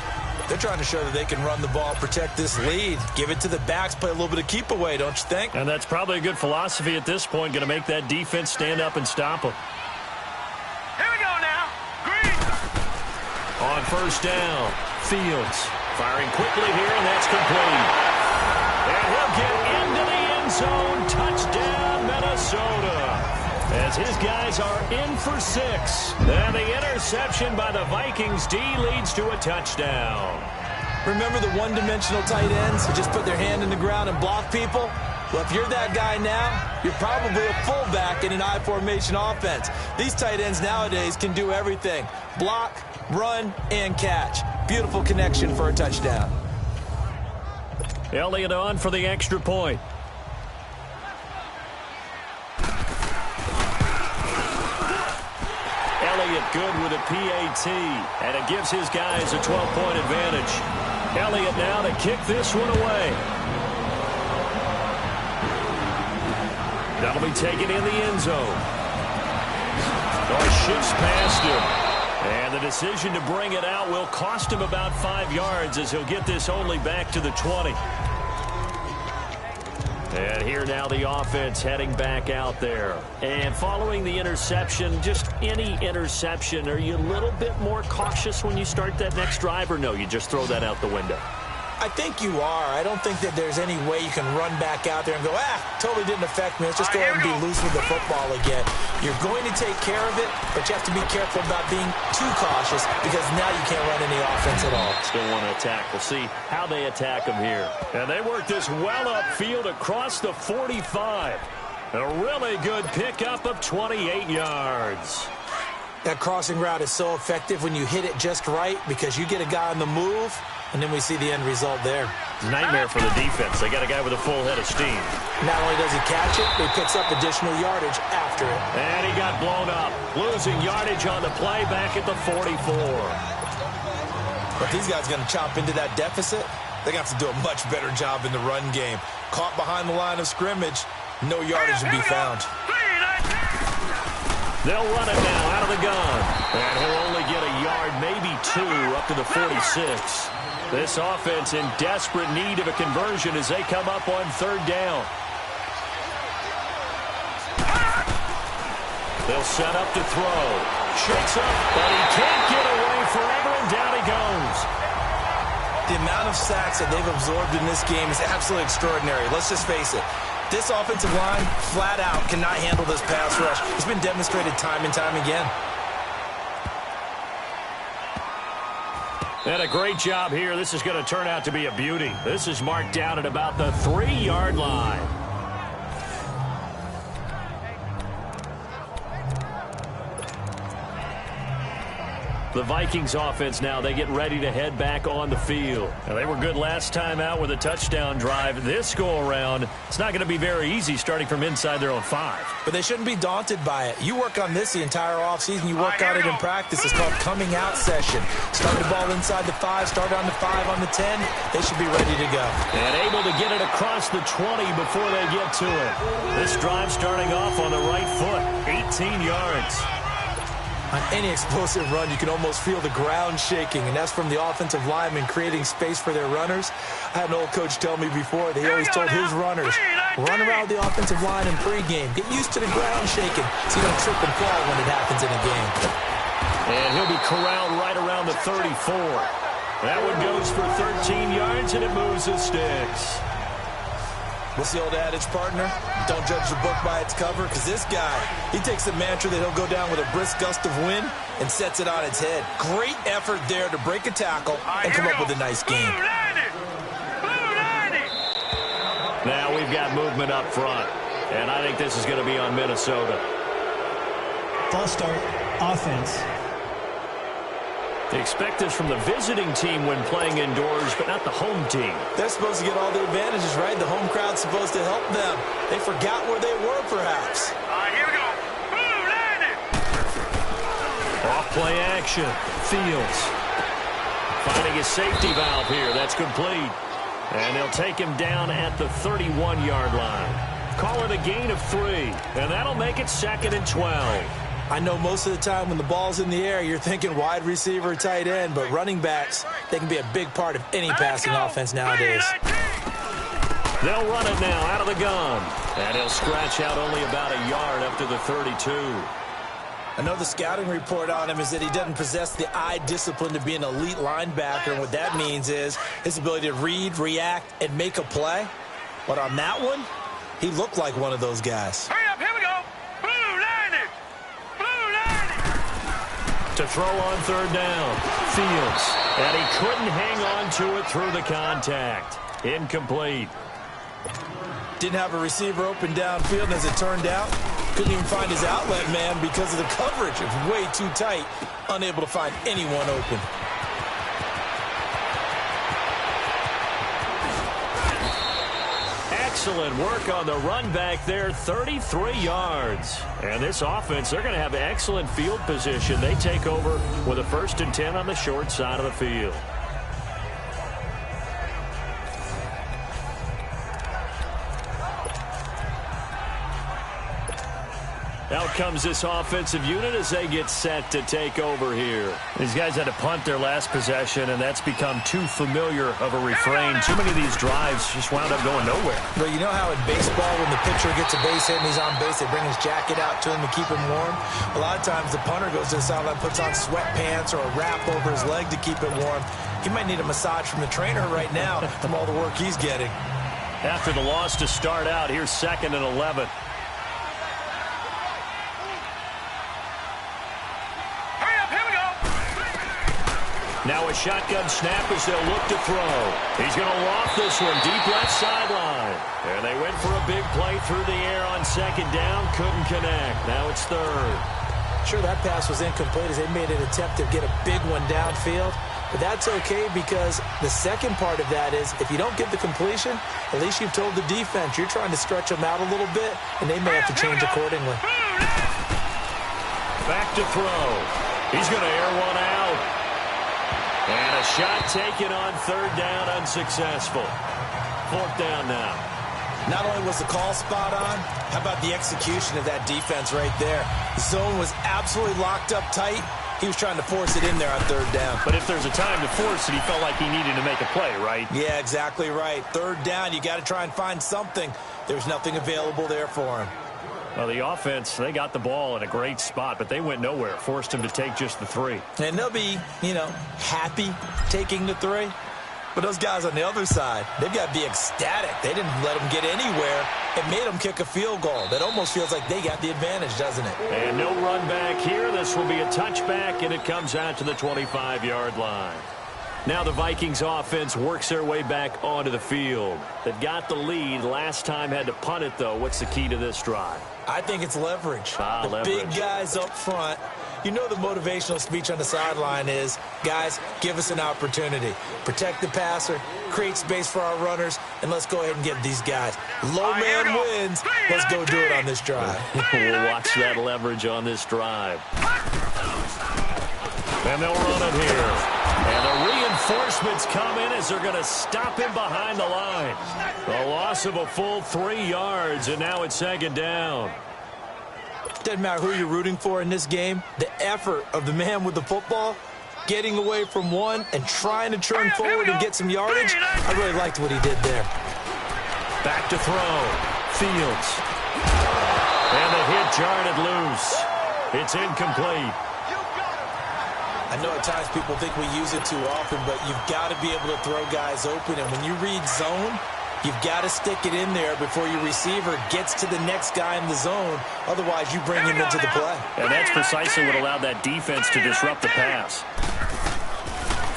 They're trying to show that they can run the ball, protect this lead. Give it to the backs, play a little bit of keep away, don't you think? And that's probably a good philosophy at this point, going to make that defense stand up and stop them. Here we go now. Green. On first down, Fields firing quickly here, and that's complete. And he'll get into the end zone. Touchdown, Minnesota. As his guys are in for 6. And the interception by the Vikings D leads to a touchdown. Remember the one-dimensional tight ends who just put their hand in the ground and block people? Well, if you're that guy now, you're probably a fullback in an I-formation offense. These tight ends nowadays can do everything. Block, run, and catch. Beautiful connection for a touchdown. Elliott on for the extra point. Elliott good with a PAT, and it gives his guys a 12-point advantage. Elliott now to kick this one away. That'll be taken in the end zone. Shifts past him. And the decision to bring it out will cost him about 5 yards as he'll get this only back to the 20. And here now the offense heading back out there. And following the interception, just any interception, are you a little bit more cautious when you start that next drive, or no, you just throw that out the window? I think you are. I don't think that there's any way you can run back out there and go, totally didn't affect me. Let's just go ahead and be loose with the football again. You're going to take care of it, but you have to be careful about being too cautious because now you can't run any offense at all. Still want to attack. We'll see how they attack them here. And they work this well upfield across the 45. A really good pickup of 28 yards. That crossing route is so effective when you hit it just right because you get a guy on the move, and then we see the end result there. Nightmare for the defense. They got a guy with a full head of steam. Not only does he catch it, but he picks up additional yardage after it. And he got blown up. Losing yardage on the play back at the 44. But these guys are going to chop into that deficit. They're going to have to do a much better job in the run game. Caught behind the line of scrimmage, no yardage to be found. They'll run it now out of the gun. And he'll only get a yard, maybe 2, up to the 46. This offense in desperate need of a conversion as they come up on 3rd down. They'll set up to throw. Shakes up, but he can't get away forever, and down he goes. The amount of sacks that they've absorbed in this game is absolutely extraordinary. Let's just face it. This offensive line, flat out, cannot handle this pass rush. It's been demonstrated time and time again. And a great job here. This is going to turn out to be a beauty. This is marked down at about the 3-yard line. The Vikings offense now, they get ready to head back on the field. Now, they were good last time out with a touchdown drive. This go-around, it's not going to be very easy starting from inside their own 5. But they shouldn't be daunted by it. You work on this the entire offseason. You work on it in practice. It's called coming out session. Start the ball inside the 5, start on the 5, on the 10. They should be ready to go. And able to get it across the 20 before they get to it. This drive starting off on the right foot, 18 yards. On any explosive run, you can almost feel the ground shaking, and that's from the offensive linemen creating space for their runners. I had an old coach tell me before, he always told his runners, run around the offensive line in pregame. Get used to the ground shaking so you don't trip and fall when it happens in a game. And he'll be corralled right around the 34. That one goes for 13 yards, and it moves the sticks. What's the old adage, partner? Don't judge the book by its cover, because this guy, he takes the mantra that he'll go down with a brisk gust of wind and sets it on its head. Great effort there to break a tackle and come up with a nice game. Now we've got movement up front, and I think this is going to be on Minnesota. False start, offense. They expect this from the visiting team when playing indoors, but not the home team. They're supposed to get all the advantages, right? The home crowd's supposed to help them. They forgot where they were, perhaps. Here we go. Off play action. Fields finding his safety valve here. That's complete. And they'll take him down at the 31-yard line. Call it a gain of 3, and that'll make it 2nd and 12. I know most of the time when the ball's in the air, you're thinking wide receiver, tight end, but running backs, they can be a big part of any passing offense nowadays. They'll run it now out of the gun. And he'll scratch out only about a yard up to the 32. I know the scouting report on him is that he doesn't possess the eye discipline to be an elite linebacker, and what that means is his ability to read, react, and make a play. But on that one, he looked like one of those guys. Hurry up, here we go. To throw on 3rd down. Fields. And he couldn't hang on to it through the contact. Incomplete. Didn't have a receiver open downfield, and as it turned out, couldn't even find his outlet man because of the coverage. It was way too tight, unable to find anyone open. Excellent work on the run back there, 33 yards. And this offense, they're going to have excellent field position. They take over with a 1st and 10 on the short side of the field. Out comes this offensive unit as they get set to take over here. These guys had to punt their last possession, and that's become too familiar of a refrain. Too many of these drives just wound up going nowhere. But you know how in baseball, when the pitcher gets a base hit and he's on base, they bring his jacket out to him to keep him warm? A lot of times the punter goes to the sideline, puts on sweatpants or a wrap over his leg to keep it warm. He might need a massage from the trainer right now from all the work he's getting. After the loss to start out, here's 2nd and 11. Now a shotgun snap as they'll look to throw. He's going to loft this one deep left sideline. And they went for a big play through the air on 2nd down. Couldn't connect. Now it's 3rd. Sure, that pass was incomplete as they made an attempt to get a big one downfield. But that's okay because the second part of that is if you don't get the completion, at least you've told the defense you're trying to stretch them out a little bit, and they may have to change accordingly. Back to throw. He's going to air one out. And a shot taken on 3rd down, unsuccessful. 4th down now. Not only was the call spot on, how about the execution of that defense right there? The zone was absolutely locked up tight. He was trying to force it in there on 3rd down. But if there's a time to force it, he felt like he needed to make a play, right? Yeah, exactly right. 3rd down, you got to try and find something. There's nothing available there for him. Well, the offense, they got the ball in a great spot, but they went nowhere. Forced him to take just the 3. And they'll be, happy taking the 3. But those guys on the other side, they've got to be ecstatic. They didn't let them get anywhere. It made them kick a field goal. That almost feels like they got the advantage, doesn't it? And no run back here. This will be a touchback, and it comes out to the 25-yard line. Now the Vikings offense works their way back onto the field. They've got the lead. Last time had to punt it, though. What's the key to this drive? I think it's leverage. Leverage. Big guys up front. You know the motivational speech on the sideline is, guys, give us an opportunity. Protect the passer, create space for our runners, and let's go ahead and get these guys. Low man wins. Let's go do it on this drive. We'll watch that leverage on this drive. And they'll run it here. And the reinforcements come in as they're going to stop him behind the line. A loss of a full 3 yards, and now it's 2nd down. Doesn't matter who you're rooting for in this game. The effort of the man with the football, getting away from one and trying to turn forward and get some yardage, I really liked what he did there. Back to throw. Fields. And the hit jarred it loose. It's incomplete. I know at times people think we use it too often, but you've got to be able to throw guys open. And when you read zone, you've got to stick it in there before your receiver gets to the next guy in the zone. Otherwise, you bring him into the play. And that's precisely what allowed that defense to disrupt the pass.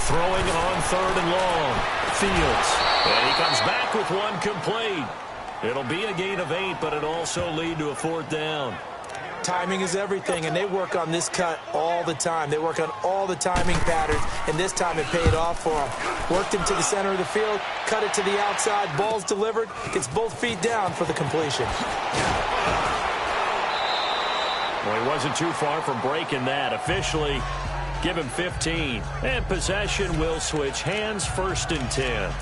Throwing on 3rd and long. Fields. And he comes back with one complete. It'll be a gain of 8, but it'll also lead to a 4th down. Timing is everything, and they work on this cut all the time. They work on all the timing patterns, and this time it paid off for them. Worked him to the center of the field, cut it to the outside, ball's delivered, gets both feet down for the completion. Well, he wasn't too far from breaking that. Officially, give him 15. And possession will switch hands, 1st and 10.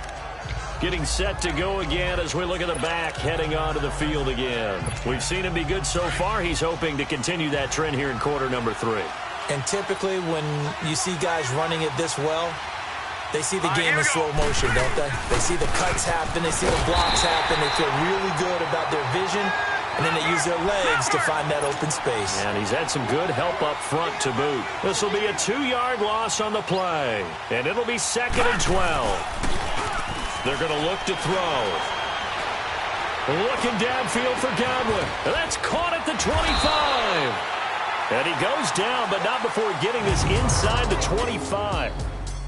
Getting set to go again as we look at the back, heading onto the field again. We've seen him be good so far. He's hoping to continue that trend here in quarter number 3. And typically when you see guys running it this well, they see the game in slow motion, don't they? They see the cuts happen. They see the blocks happen. They feel really good about their vision. And then they use their legs to find that open space. And he's had some good help up front to boot. This will be a 2-yard loss on the play. And it'll be 2nd and 12. They're going to look to throw. Looking downfield for Godwin. That's caught at the 25. And he goes down, but not before getting this inside the 25.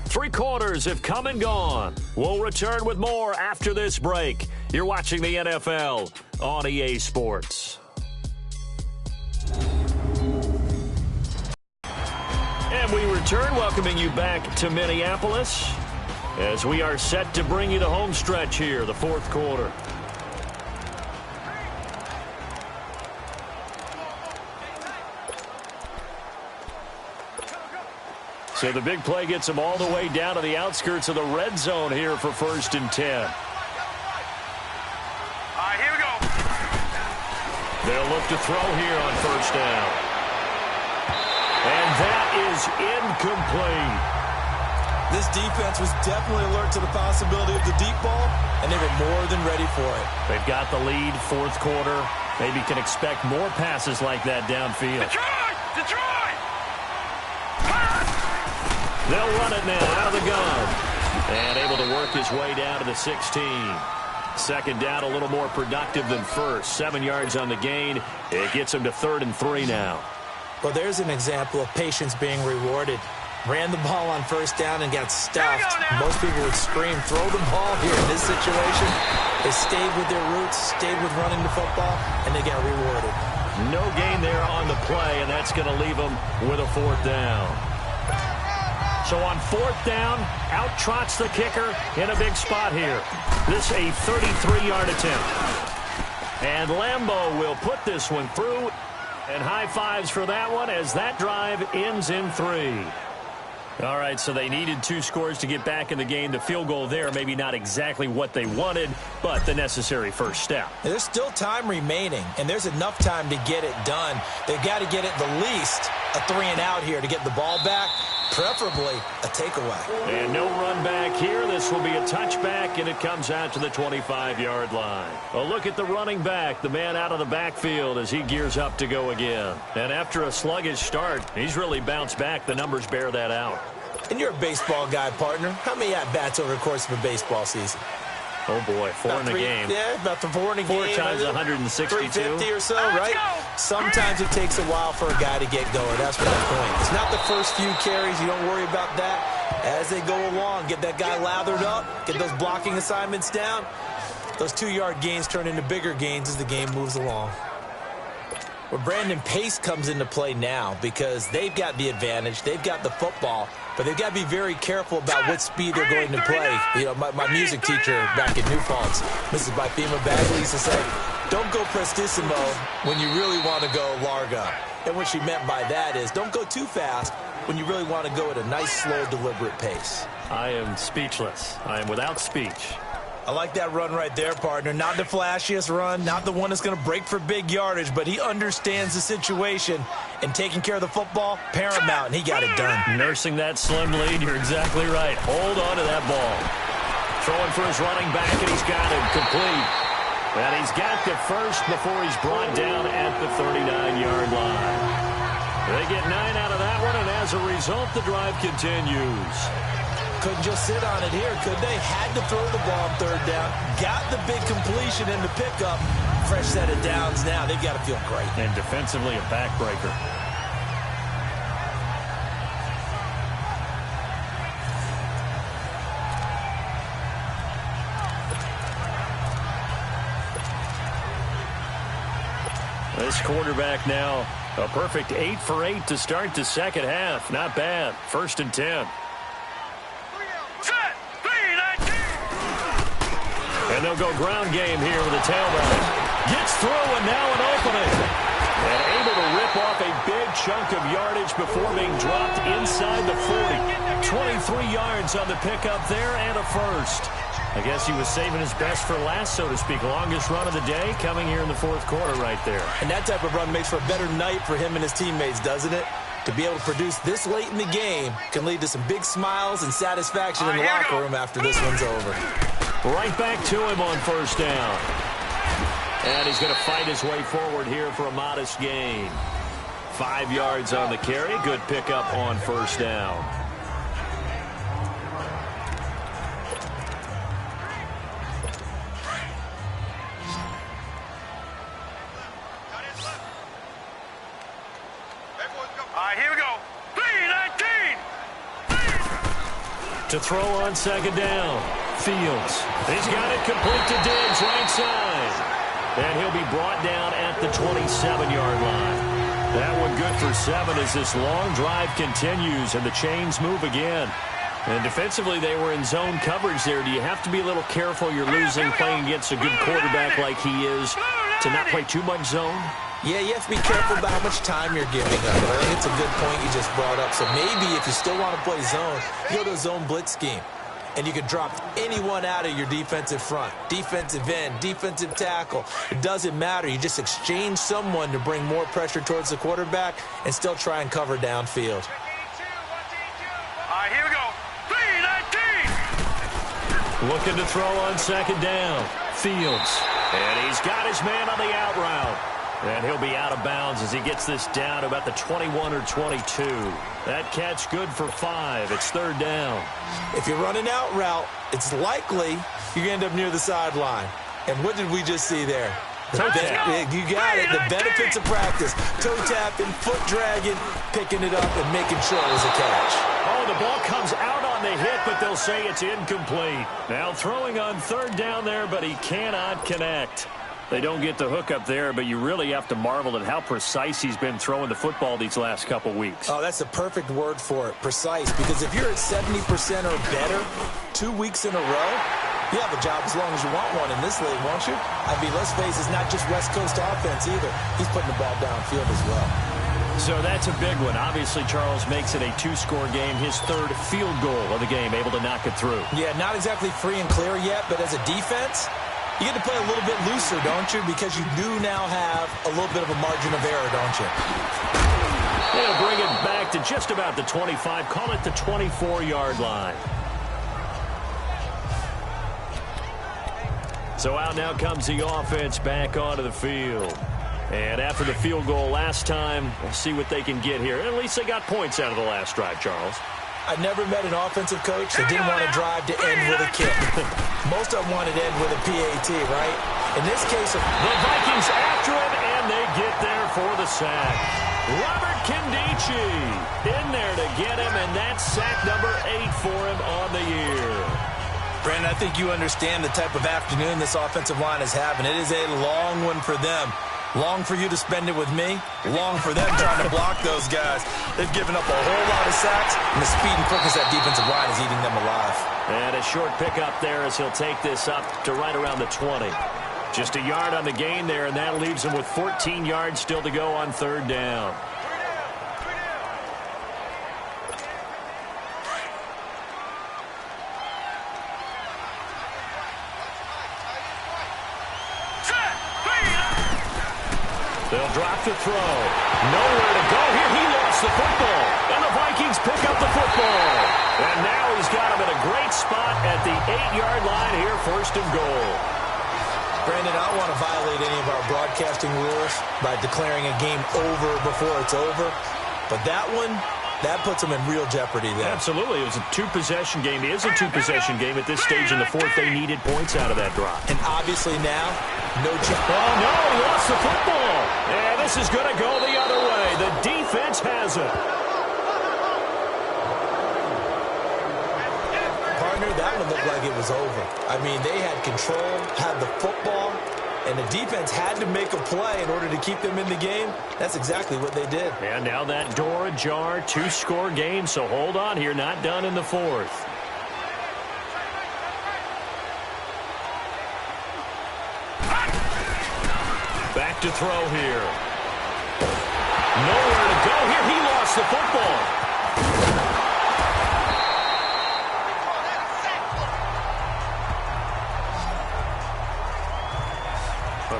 3 quarters have come and gone. We'll return with more after this break. You're watching the NFL on EA Sports. And we return, welcoming you back to Minneapolis as we are set to bring you the home stretch here, the 4th quarter. So the big play gets them all the way down to the outskirts of the red zone here for 1st and 10. All right, here we go. They'll look to throw here on 1st down. And that is incomplete. This defense was definitely alert to the possibility of the deep ball, and they were more than ready for it. They've got the lead, 4th quarter. Maybe can expect more passes like that downfield. Detroit! They'll run it now out of the gun. And able to work his way down to the 16. 2nd down, a little more productive than 1st. 7 yards on the gain. It gets him to 3rd and 3 now. Well, there's an example of patience being rewarded. Ran the ball on 1st down and got stuffed. Most people would scream, throw the ball here in this situation. They stayed with their roots, stayed with running the football, and they got rewarded. No gain there on the play, and that's going to leave them with a 4th down. So on 4th down, out trots the kicker in a big spot here. This a 33-yard attempt. And Lambeau will put this one through. And high fives for that one as that drive ends in 3. All right, so they needed 2 scores to get back in the game. The field goal there, maybe not exactly what they wanted, but the necessary first step. There's still time remaining, and there's enough time to get it done. They've got to get it the least a 3-and-out here to get the ball back, preferably a takeaway. And no run back here. This will be a touchback, and it comes out to the 25-yard line. A look at the running back, the man out of the backfield as he gears up to go again. And after a sluggish start, he's really bounced back. The numbers bear that out. And you're a baseball guy, partner. How many at-bats over the course of a baseball season? Oh, boy, 4 in a game. Yeah, about 4 in a game. 4 times 162. 350 or so, right? Sometimes it takes a while for a guy to get going. That's my point. It's not the first few carries. You don't worry about that. As they go along, get that guy lathered up, get those blocking assignments down. Those 2-yard gains turn into bigger gains as the game moves along. Well, Brandon, pace comes into play now because they've got the advantage. They've got the football, but they've got to be very careful about what speed they're going to play. You know, my music teacher back in New Paltz, Mrs. Bythema Bagley, used to say, don't go prestissimo when you really want to go largo. And what she meant by that is don't go too fast when you really want to go at a nice, slow, deliberate pace. I am speechless. I am without speech. I like that run right there, partner. Not the flashiest run, not the one that's going to break for big yardage, but he understands the situation, and taking care of the football, paramount, and he got it done. Nursing that slim lead, you're exactly right. Hold on to that ball. Throwing for his running back, and he's got it complete. And he's got the first before he's brought down at the 39-yard line. They get 9 out of that one, and as a result, the drive continues. Couldn't just sit on it here, could they? Had to throw the ball on third down. Got the big completion in the pickup. Fresh set of downs now. They've got to feel great. And defensively, a backbreaker. This quarterback now, a perfect 8 for 8 to start the second half. Not bad. 1st and 10. And they'll go ground game here with a tailback. Gets through and now an opening. And able to rip off a big chunk of yardage before being dropped inside the 40. 23 yards on the pickup there and a first. I guess he was saving his best for last, so to speak. Longest run of the day coming here in the 4th quarter right there. And that type of run makes for a better night for him and his teammates, doesn't it? To be able to produce this late in the game can lead to some big smiles and satisfaction in the locker room after this one's over. Right back to him on 1st down. And he's going to fight his way forward here for a modest gain. 5 yards on the carry. Good pickup on 1st down. All right, here we go. 3-19. To throw on 2nd down. Fields. He's got it complete to Diggs, right side. And he'll be brought down at the 27-yard line. That one good for 7 as this long drive continues and the chains move again. And defensively, they were in zone coverage there. Do you have to be a little careful? You're losing playing against a good quarterback like he is to not play too much zone? Yeah, you have to be careful about how much time you're giving up. I think it's a good point you just brought up. So maybe if you still want to play zone, you go to a zone blitz scheme. And you can drop anyone out of your defensive front. Defensive end, defensive tackle. It doesn't matter. You just exchange someone to bring more pressure towards the quarterback and still try and cover downfield. All right, here we go. 3-19. Looking to throw on 2nd down. Fields. And he's got his man on the out route. And he'll be out of bounds as he gets this down to about the 21 or 22. That catch good for 5. It's 3rd down. If you run an out route, it's likely you're going to end up near the sideline. And what did we just see there? You got it. The benefits of practice. Toe tapping, foot dragging, picking it up, and making sure it was a catch. Oh, the ball comes out on the hit, but they'll say it's incomplete. Now throwing on 3rd down there, but he cannot connect. They don't get the hook up there, but you really have to marvel at how precise he's been throwing the football these last couple weeks. Oh, that's the perfect word for it, precise. Because if you're at 70% or better 2 weeks in a row, you have a job as long as you want one in this league, won't you? I mean, let's face it, it's not just West Coast offense either. He's putting the ball downfield as well. So that's a big one. Obviously, Charles makes it a 2-score game. His 3rd field goal of the game, able to knock it through. Yeah, not exactly free and clear yet, but as a defense, you get to play a little bit looser, don't you? Because you do now have a little bit of a margin of error, don't you? They'll bring it back to just about the 25. Call it the 24-yard line. So out now comes the offense back onto the field. And after the field goal last time, we'll see what they can get here. At least they got points out of the last drive, Charles. I've never met an offensive coach that didn't want to drive to end with a kick. Most of them wanted to end with a PAT, right? In this case, the Vikings after him, and they get there for the sack. Robert Kindici in there to get him, and that's sack number 8 for him on the year. Brandon, I think you understand the type of afternoon this offensive line is having. It is a long one for them. Long for you to spend it with me. Long for them trying to block those guys. They've given up a whole lot of sacks, and the speed and quickness of that defensive line is eating them alive. And a short pickup there as he'll take this up to right around the 20. Just a yard on the gain there, and that leaves him with 14 yards still to go on third down. They'll drop to throw. Nowhere to go here. He lost the football. And the Vikings pick up the football. And now he's got him in a great spot at the 8-yard line here, first and goal. Brandon, I don't want to violate any of our broadcasting rules by declaring a game over before it's over. But that one, that puts them in real jeopardy there. Absolutely. It was a two-possession game. It is a two-possession game at this stage in the fourth. They needed points out of that drop. And obviously now, no chance. Oh, no, he lost the football. And this is going to go the other way. The defense has it. Partner, that one looked like it was over. I mean, they had control, had the football, and the defense had to make a play in order to keep them in the game. That's exactly what they did. And now that door ajar, two-score game, so hold on here, not done in the fourth. Back to throw here. Nowhere to go here. He lost the football.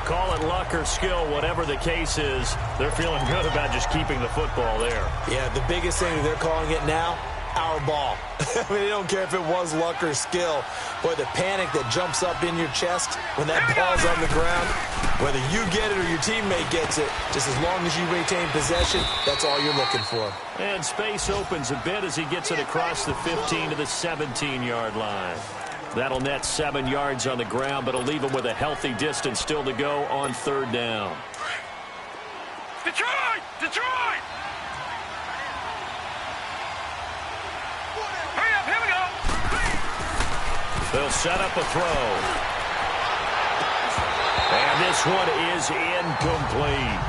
Call it luck or skill, whatever the case is, they're feeling good about just keeping the football there. Yeah, the biggest thing that they're calling it now, our ball. I mean, they don't care if it was luck or skill. Boy, the panic that jumps up in your chest when that ball's on the ground, whether you get it or your teammate gets it, just as long as you retain possession, that's all you're looking for. And space opens a bit as he gets it across the 15 to the 17-yard line. That'll net 7 yards on the ground, but it'll leave him with a healthy distance still to go on third down. Detroit! Detroit! Hurry up, here we go! They'll set up a throw. And this one is incomplete.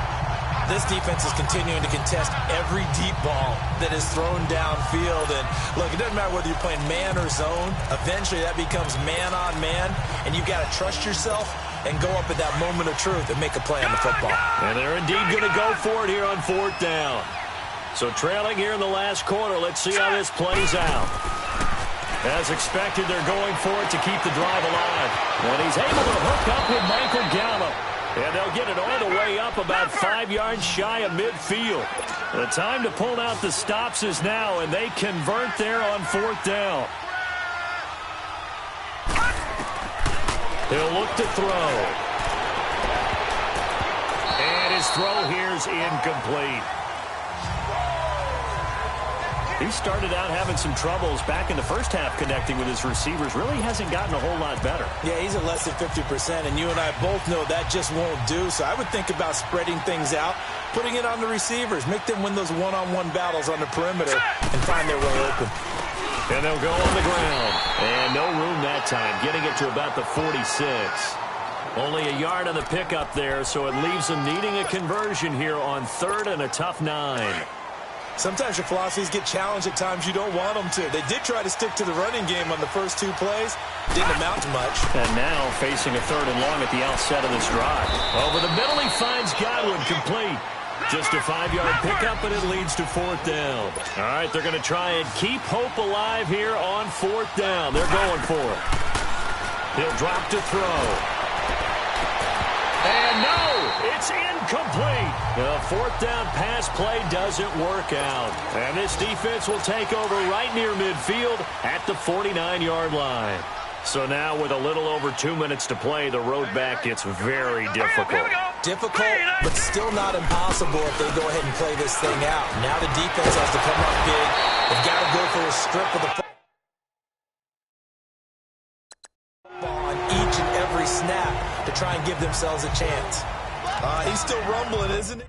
This defense is continuing to contest every deep ball that is thrown downfield. And look, it doesn't matter whether you're playing man or zone. Eventually that becomes man on man, and you've got to trust yourself and go up at that moment of truth and make a play on the football. And they're indeed going to go for it here on fourth down. So trailing here in the last quarter, let's see how this plays out. As expected, they're going for it to keep the drive alive. And he's able to hook up with Michael Gallup. And they'll get it all the way up about 5 yards shy of midfield. The time to pull out the stops is now, and they convert there on fourth down. He'll look to throw. And his throw here's incomplete. He started out having some troubles back in the first half connecting with his receivers. Really hasn't gotten a whole lot better. Yeah, he's at less than 50%, and you and I both know that just won't do. So I would think about spreading things out, putting it on the receivers, make them win those one-on-one battles on the perimeter, and find their way open. And they'll go on the ground. And no room that time, getting it to about the 46. Only a yard on the pickup there, so it leaves them needing a conversion here on third and a tough 9. Sometimes your philosophies get challenged at times you don't want them to. They did try to stick to the running game on the first 2 plays. Didn't amount to much. And now facing a third and long at the outset of this drive. Over the middle, he finds Godwin complete. Just a 5-yard pickup, and it leads to fourth down. All right, they're going to try and keep hope alive here on fourth down. They're going for it. He'll drop to throw. And no, it's incomplete. The fourth down pass play doesn't work out. And this defense will take over right near midfield at the 49-yard line. So now with a little over 2 minutes to play, the road back gets very difficult. Difficult, but still not impossible if they go ahead and play this thing out. Now the defense has to come up big. They've got to go for a strip of the football on each and every snap to try and give themselves a chance. He's still rumbling, isn't he?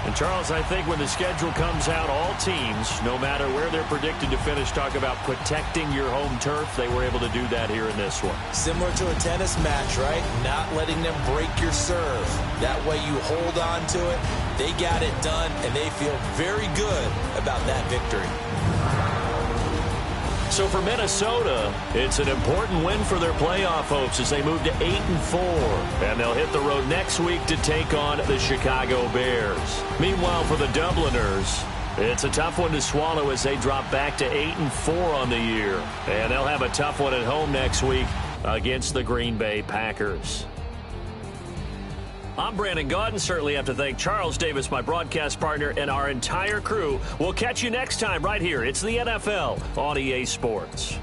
And, Charles, I think when the schedule comes out, all teams, no matter where they're predicted to finish, talk about protecting your home turf. They were able to do that here in this one. Similar to a tennis match, right? Not letting them break your serve. That way you hold on to it. They got it done, and they feel very good about that victory. So for Minnesota, it's an important win for their playoff hopes as they move to 8-4. And they'll hit the road next week to take on the Chicago Bears. Meanwhile, for the Dubliners, it's a tough one to swallow as they drop back to 8-4 on the year. And they'll have a tough one at home next week against the Green Bay Packers. I'm Brandon Gaudin. Certainly have to thank Charles Davis, my broadcast partner, and our entire crew. We'll catch you next time right here. It's the NFL on EA Sports.